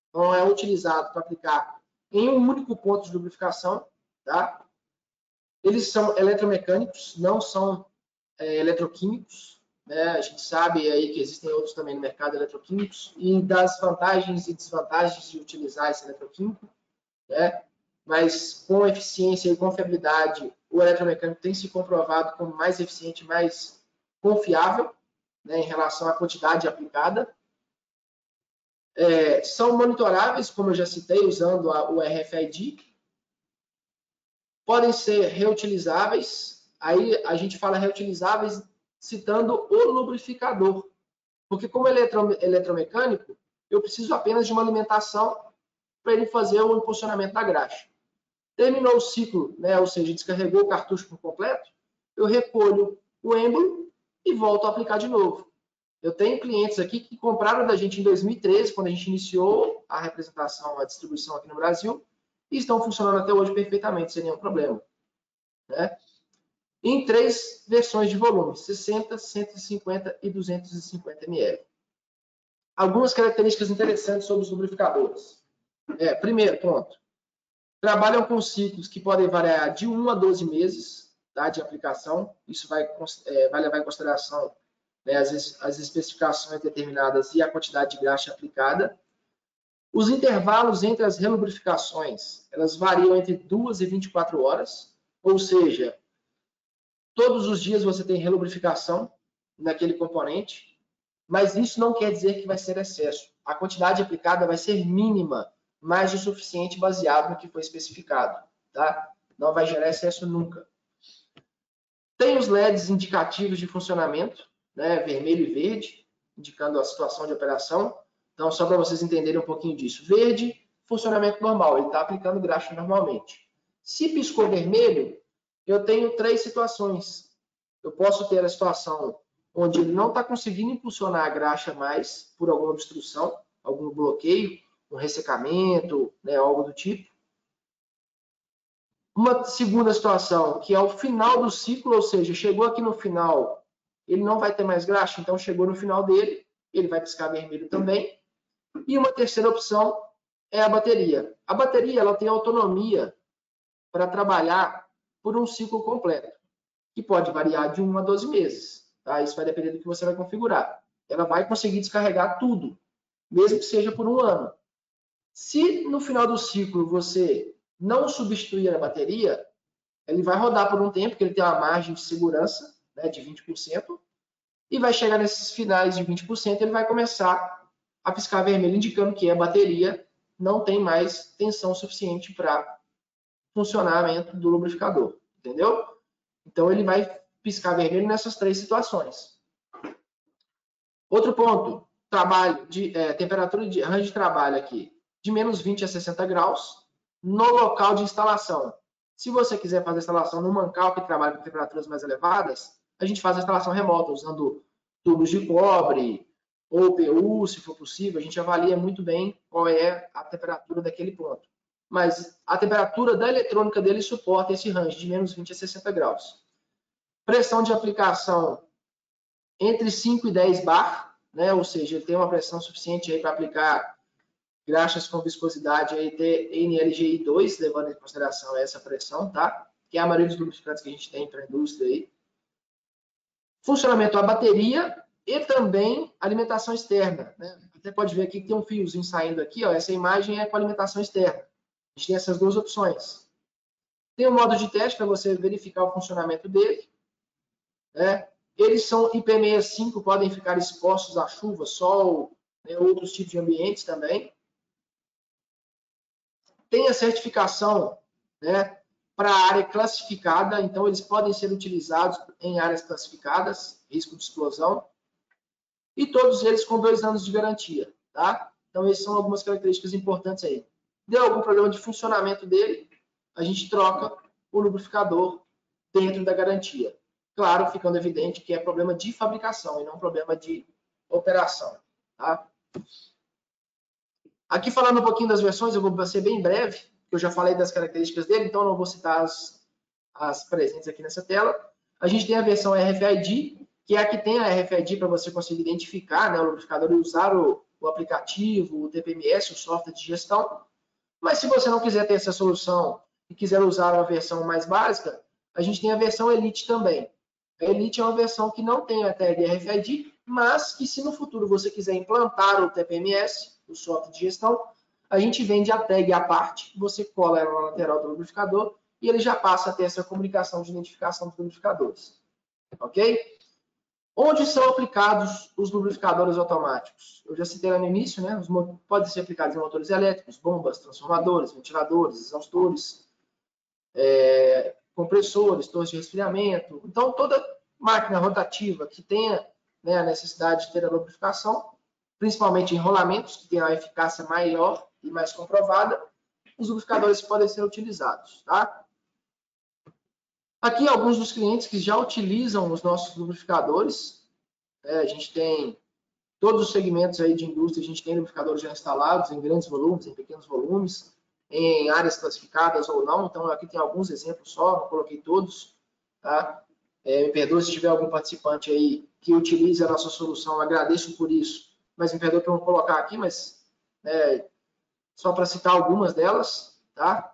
então é utilizado para aplicar em um único ponto de lubrificação, tá? Eles são eletromecânicos, não são eletroquímicos, né? A gente sabe aí que existem outros também no mercado eletroquímicos e das vantagens e desvantagens de utilizar esse eletroquímico, né? Mas com eficiência e confiabilidade, o eletromecânico tem se comprovado como mais eficiente, mais confiável, né, em relação à quantidade aplicada. São monitoráveis, como eu já citei, usando o RFID. Podem ser reutilizáveis. Aí a gente fala reutilizáveis citando o lubrificador. Porque como ele é eletromecânico, eu preciso apenas de uma alimentação para ele fazer o impulsionamento da graxa. Terminou o ciclo, né, ou seja, descarregou o cartucho por completo, eu recolho o êmbolo e volto a aplicar de novo. Eu tenho clientes aqui que compraram da gente em 2013, quando a gente iniciou a representação, a distribuição aqui no Brasil, e estão funcionando até hoje perfeitamente, sem nenhum problema. Né? Em 3 versões de volume, 60, 150 e 250 ml. Algumas características interessantes sobre os lubrificadores. Primeiro ponto, trabalham com ciclos que podem variar de 1 a 12 meses, tá, de aplicação. Isso vai levar em consideração, né, as especificações determinadas e a quantidade de graxa aplicada. Os intervalos entre as relubrificações, elas variam entre 2 e 24 horas, ou seja, todos os dias você tem relubrificação naquele componente, mas isso não quer dizer que vai ser excesso. A quantidade aplicada vai ser mínima, mais do suficiente baseado no que foi especificado. Tá? Não vai gerar excesso nunca. Tem os LEDs indicativos de funcionamento, né, vermelho e verde, indicando a situação de operação. Então, só para vocês entenderem um pouquinho disso. Verde, funcionamento normal, ele está aplicando graxa normalmente. Se piscou vermelho, eu tenho 3 situações. Eu posso ter a situação onde ele não está conseguindo impulsionar a graxa mais por alguma obstrução, algum bloqueio, um ressecamento, né, algo do tipo. Uma segunda situação, que é o final do ciclo, ou seja, chegou aqui no final, ele não vai ter mais graxa, então chegou no final dele, ele vai piscar vermelho também. E uma terceira opção é a bateria. A bateria ela tem autonomia para trabalhar por um ciclo completo, que pode variar de 1 a 12 meses. Tá? Isso vai depender do que você vai configurar. Ela vai conseguir descarregar tudo, mesmo que seja por 1 ano. Se no final do ciclo você não substituir a bateria, ele vai rodar por um tempo, porque ele tem uma margem de segurança, né, de 20%, e vai chegar nesses finais de 20%, ele vai começar a piscar vermelho, indicando que a bateria não tem mais tensão suficiente para funcionamento do lubrificador, entendeu? Então ele vai piscar vermelho nessas 3 situações. Outro ponto, trabalho de temperatura de range de trabalho aqui, de menos 20 a 60 graus, no local de instalação. Se você quiser fazer a instalação no mancal que trabalha com temperaturas mais elevadas, a gente faz a instalação remota, usando tubos de cobre ou PU, se for possível. A gente avalia muito bem qual é a temperatura daquele ponto. Mas a temperatura da eletrônica dele suporta esse range de menos 20 a 60 graus. Pressão de aplicação entre 5 e 10 bar, né? Ou seja, ele tem uma pressão suficiente para aplicar graxas com viscosidade aí NLGI 2, levando em consideração essa pressão, tá? Que é a maioria dos lubrificantes que a gente tem para a indústria aí. Funcionamento da bateria e também alimentação externa, né? Você pode ver aqui que tem um fiozinho saindo aqui, ó. Essa imagem é com alimentação externa. A gente tem essas 2 opções. Tem o modo de teste para você verificar o funcionamento dele, né? Eles são IP65, podem ficar expostos à chuva, sol, né, outros tipos de ambientes também. Tem a certificação, né, para a área classificada, então eles podem ser utilizados em áreas classificadas, risco de explosão, e todos eles com 2 anos de garantia, tá? Então, essas são algumas características importantes aí. Deu algum problema de funcionamento dele, a gente troca o lubrificador dentro da garantia. Claro, ficando evidente que é problema de fabricação e não problema de operação, tá? Aqui falando um pouquinho das versões, eu vou ser bem breve, porque eu já falei das características dele, então não vou citar as presentes aqui nessa tela. A gente tem a versão RFID, que é a que tem a RFID para você conseguir identificar, né, o lubrificador e usar o aplicativo, o TPMS, o software de gestão. Mas se você não quiser ter essa solução e quiser usar uma versão mais básica, a gente tem a versão Elite também. A Elite é uma versão que não tem a tag RFID, mas que se no futuro você quiser implantar o TPMS, o software de gestão, a gente vende a tag à parte, você cola ela na lateral do lubrificador e ele já passa a ter essa comunicação de identificação dos lubrificadores. Ok? Onde são aplicados os lubrificadores automáticos? Eu já citei lá no início, né? Podem ser aplicados em motores elétricos, bombas, transformadores, ventiladores, exaustores, compressores, torres de resfriamento. Então, toda máquina rotativa que tenha, né, a necessidade de ter a lubrificação, principalmente em rolamentos, que têm uma eficácia maior e mais comprovada, os lubrificadores podem ser utilizados, tá? Aqui alguns dos clientes que já utilizam os nossos lubrificadores. A gente tem todos os segmentos aí de indústria, a gente tem lubrificadores já instalados em grandes volumes, em pequenos volumes, em áreas classificadas ou não. Então, aqui tem alguns exemplos só, não coloquei todos, tá? Me perdoe se tiver algum participante aí que utilize a nossa solução, agradeço por isso, mas me perdoe por não colocar aqui, mas só para citar algumas delas, tá?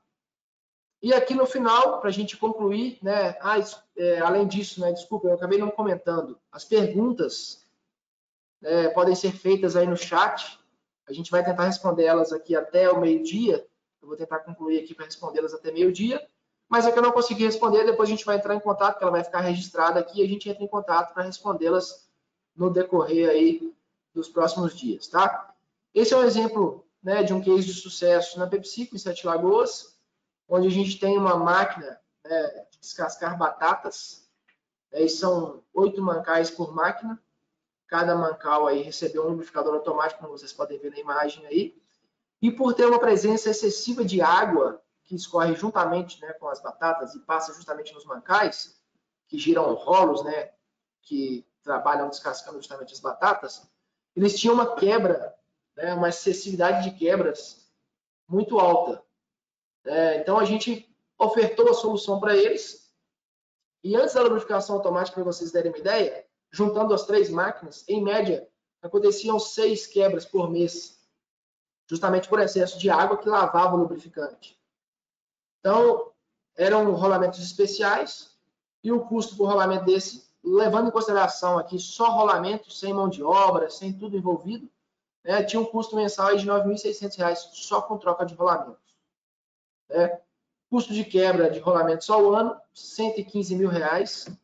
E aqui no final, para a gente concluir, né? Além disso, né? Desculpa, eu acabei não comentando. As perguntas podem ser feitas aí no chat. A gente vai tentar responder elas aqui até o meio-dia. Eu vou tentar concluir aqui para respondê-las até meio-dia. Mas é que eu não consegui responder, depois a gente vai entrar em contato, porque ela vai ficar registrada aqui, e a gente entra em contato para respondê-las no decorrer aí dos próximos dias, tá? Esse é um exemplo, né, de um case de sucesso na PepsiCo, em Sete Lagoas, onde a gente tem uma máquina, né, de descascar batatas, e são 8 mancais por máquina. Cada mancal aí recebeu um lubrificador automático, como vocês podem ver na imagem aí. E por ter uma presença excessiva de água que escorre juntamente, né, com as batatas e passa justamente nos mancais, que giram rolos, né, que trabalham descascando justamente as batatas, eles tinham uma quebra, né, uma excessividade de quebras muito alta. Então a gente ofertou a solução para eles. E antes da lubrificação automática, para vocês terem uma ideia, juntando as 3 máquinas, em média, aconteciam 6 quebras por mês, justamente por excesso de água que lavava o lubrificante. Então, eram rolamentos especiais, e o custo por rolamento desse, levando em consideração aqui só rolamento, sem mão de obra, sem tudo envolvido, né, tinha um custo mensal de R$ 9.600 só com troca de rolamentos. Custo de quebra de rolamentos ao ano, R$ 115.200.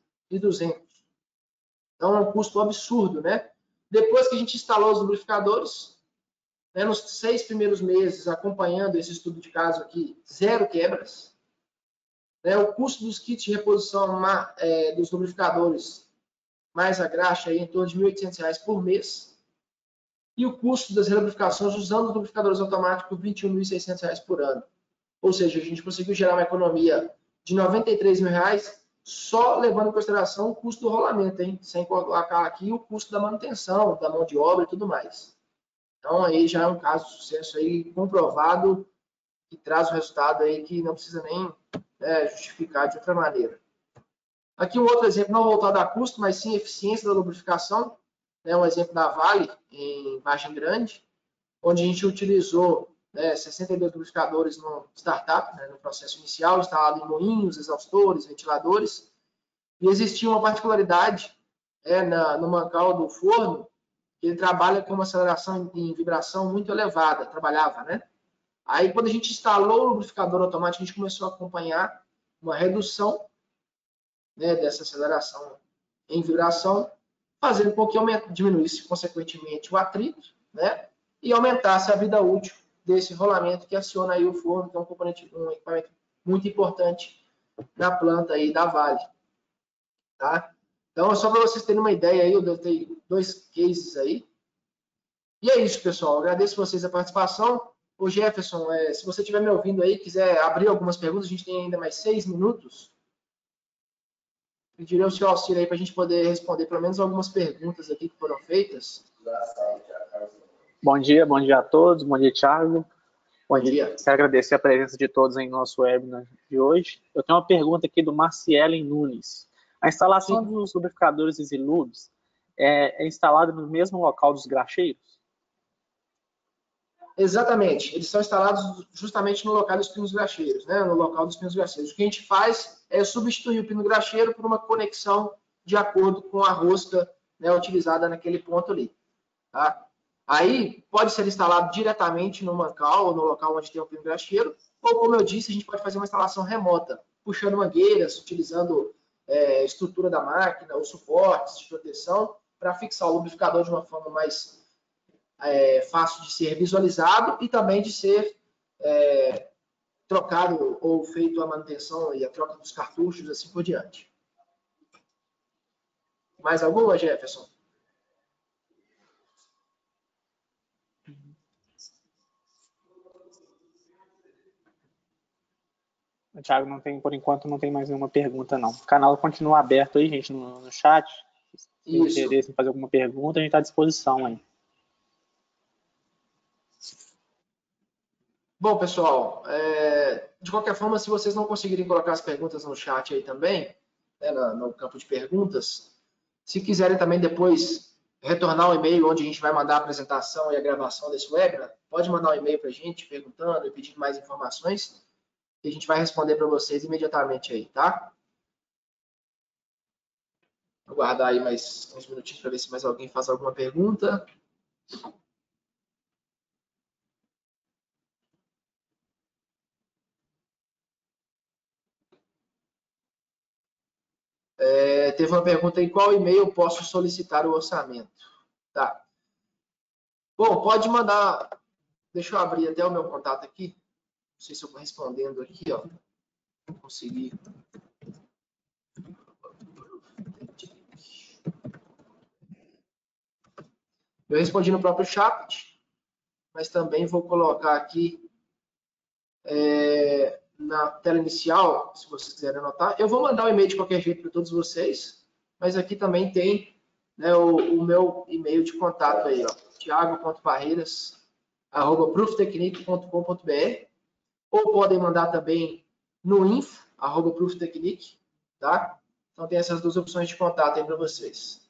Então, é um custo absurdo, né? Depois que a gente instalou os lubrificadores, né, nos 6 primeiros meses, acompanhando esse estudo de caso aqui, 0 quebras. O custo dos kits de reposição dos lubrificadores, mais a graxa, aí, em torno de R$ 1.800 por mês. E o custo das relubrificações usando os lubrificadores automáticos, R$ 21.600 por ano. Ou seja, a gente conseguiu gerar uma economia de R$ 93.000 só levando em consideração o custo do rolamento, hein? Sem colocar aqui o custo da manutenção, da mão de obra e tudo mais. Então, aí já é um caso de sucesso aí comprovado que traz um resultado aí que não precisa nem justificar de outra maneira. Aqui um outro exemplo, não voltado a custo, mas sim eficiência da lubrificação. Um exemplo da Vale, em Vargem Grande, onde a gente utilizou 62 lubrificadores no startup, no processo inicial, instalado em moinhos, exaustores, ventiladores. E existia uma particularidade no mancal do forno, que ele trabalha com uma aceleração em vibração muito elevada, trabalhava, né? Aí, quando a gente instalou o lubrificador automático, a gente começou a acompanhar uma redução dessa aceleração em vibração, fazendo com que diminuísse, consequentemente, o atrito, né? E aumentasse a vida útil desse rolamento que aciona aí o forno, que é um equipamento muito importante na planta aí da Vale. Tá? Então, é só para vocês terem uma ideia aí, eu dei 2 cases aí. E é isso, pessoal. Agradeço vocês a participação. Ô Jefferson, se você estiver me ouvindo aí, quiser abrir algumas perguntas, a gente tem ainda mais 6 minutos. Pediria o seu auxílio aí para a gente poder responder pelo menos algumas perguntas aqui que foram feitas. Bom dia a todos. Bom dia, Thiago. Bom dia. Quero agradecer a presença de todos em nosso webinar de hoje. Eu tenho uma pergunta aqui do Marcielen Nunes. A instalação dos lubrificadores Easy-Lubes é instalada no mesmo local dos graxeiros? Exatamente. Eles são instalados justamente no local dos pinos graxeiros, no local dos pinos graxeiros. O que a gente faz é substituir o pino graxeiro por uma conexão de acordo com a rosca utilizada naquele ponto ali. Tá? Aí pode ser instalado diretamente no mancal ou no local onde tem o pino graxeiro, ou, como eu disse, a gente pode fazer uma instalação remota, puxando mangueiras, utilizando estrutura da máquina, ou suportes de proteção, para fixar o lubrificador de uma forma mais fácil de ser visualizado e também de ser trocado ou feito a manutenção e a troca dos cartuchos, assim por diante. Mais alguma, Jefferson? Thiago, não tem, por enquanto, não tem mais nenhuma pergunta, não. O canal continua aberto aí, gente, no chat. Se tem Isso. interesse em fazer alguma pergunta, a gente está à disposição aí. Bom, pessoal, de qualquer forma, se vocês não conseguirem colocar as perguntas no chat aí também, né, no campo de perguntas, se quiserem também depois retornar um e-mail onde a gente vai mandar a apresentação e a gravação desse webinar, pode mandar um e-mail para a gente perguntando e pedindo mais informações, e a gente vai responder para vocês imediatamente aí, tá? Vou aguardar aí mais uns minutinhos para ver se mais alguém faz alguma pergunta. Teve uma pergunta em qual e-mail posso solicitar o orçamento. Tá. Bom, pode mandar. Deixa eu abrir até o meu contato aqui. Não sei se eu estou respondendo aqui, ó. Não consegui. Eu respondi no próprio chat, mas também vou colocar aqui na tela inicial, se vocês quiserem anotar. Eu vou mandar o e-mail de qualquer jeito para todos vocês, mas aqui também tem, né, o meu e-mail de contato aí, ó, thiago.barreiras@prooftechnique.com.br, ou podem mandar também no info@prooftechnique, tá? Então tem essas duas opções de contato aí para vocês.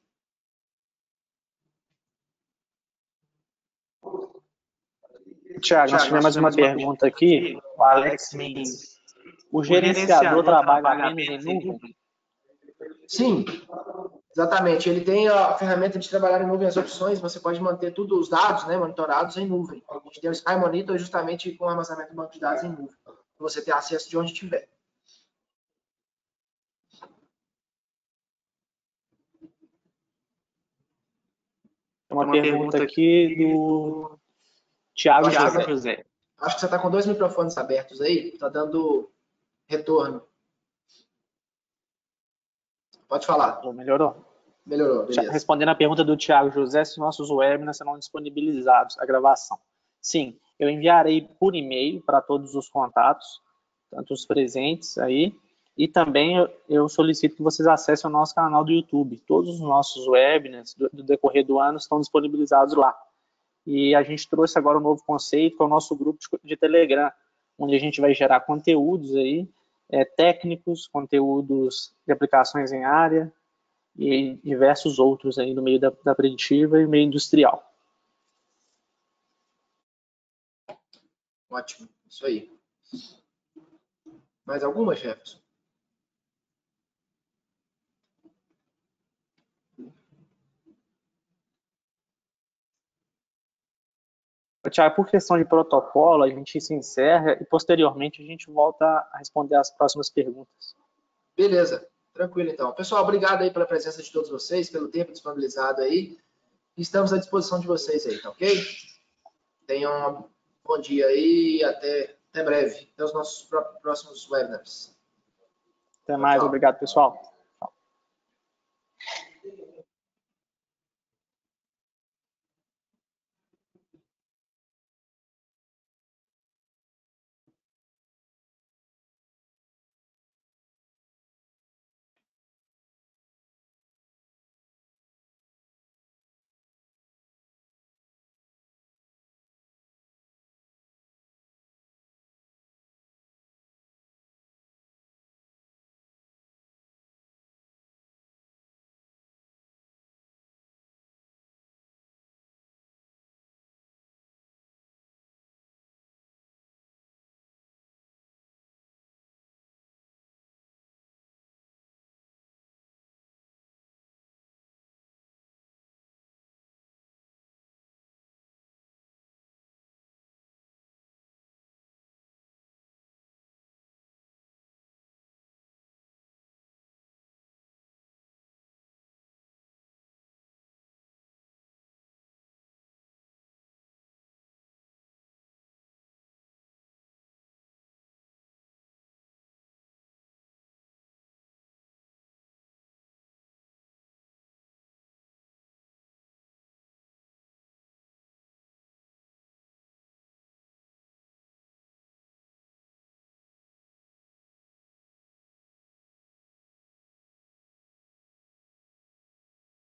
Tiago, nós tivemos uma pergunta aqui, o Alex Mendes. O gerenciador trabalha menos em nuvem? Sim, exatamente. Ele tem a ferramenta de trabalhar em nuvem, as opções, você pode manter todos os dados, né, monitorados em nuvem. A gente tem o Sky Monitor justamente com armazenamento do banco de dados em nuvem, para você ter acesso de onde estiver. Tem uma pergunta aqui do Thiago José. Acho que você está com 2 microfones abertos aí, está dando retorno. Pode falar. Melhorou? Melhorou, beleza. Respondendo a pergunta do Thiago José, se nossos webinars serão disponibilizados, a gravação. Sim, eu enviarei por e-mail para todos os contatos, tanto os presentes aí, e também eu solicito que vocês acessem o nosso canal do YouTube. Todos os nossos webinars do decorrer do ano estão disponibilizados lá. E a gente trouxe agora um novo conceito, que é o nosso grupo de Telegram, onde a gente vai gerar conteúdos aí, técnicos, conteúdos de aplicações em área e diversos outros aí no meio da preditiva e meio industrial. Ótimo, isso aí. Mais alguma, Jefferson? Tiago, por questão de protocolo, a gente se encerra e posteriormente a gente volta a responder as próximas perguntas. Beleza, tranquilo então. Pessoal, obrigado aí pela presença de todos vocês, pelo tempo disponibilizado aí. Estamos à disposição de vocês aí, tá ok? Tenham um bom dia aí e até breve. Até os nossos próximos webinars. Até mais, obrigado pessoal.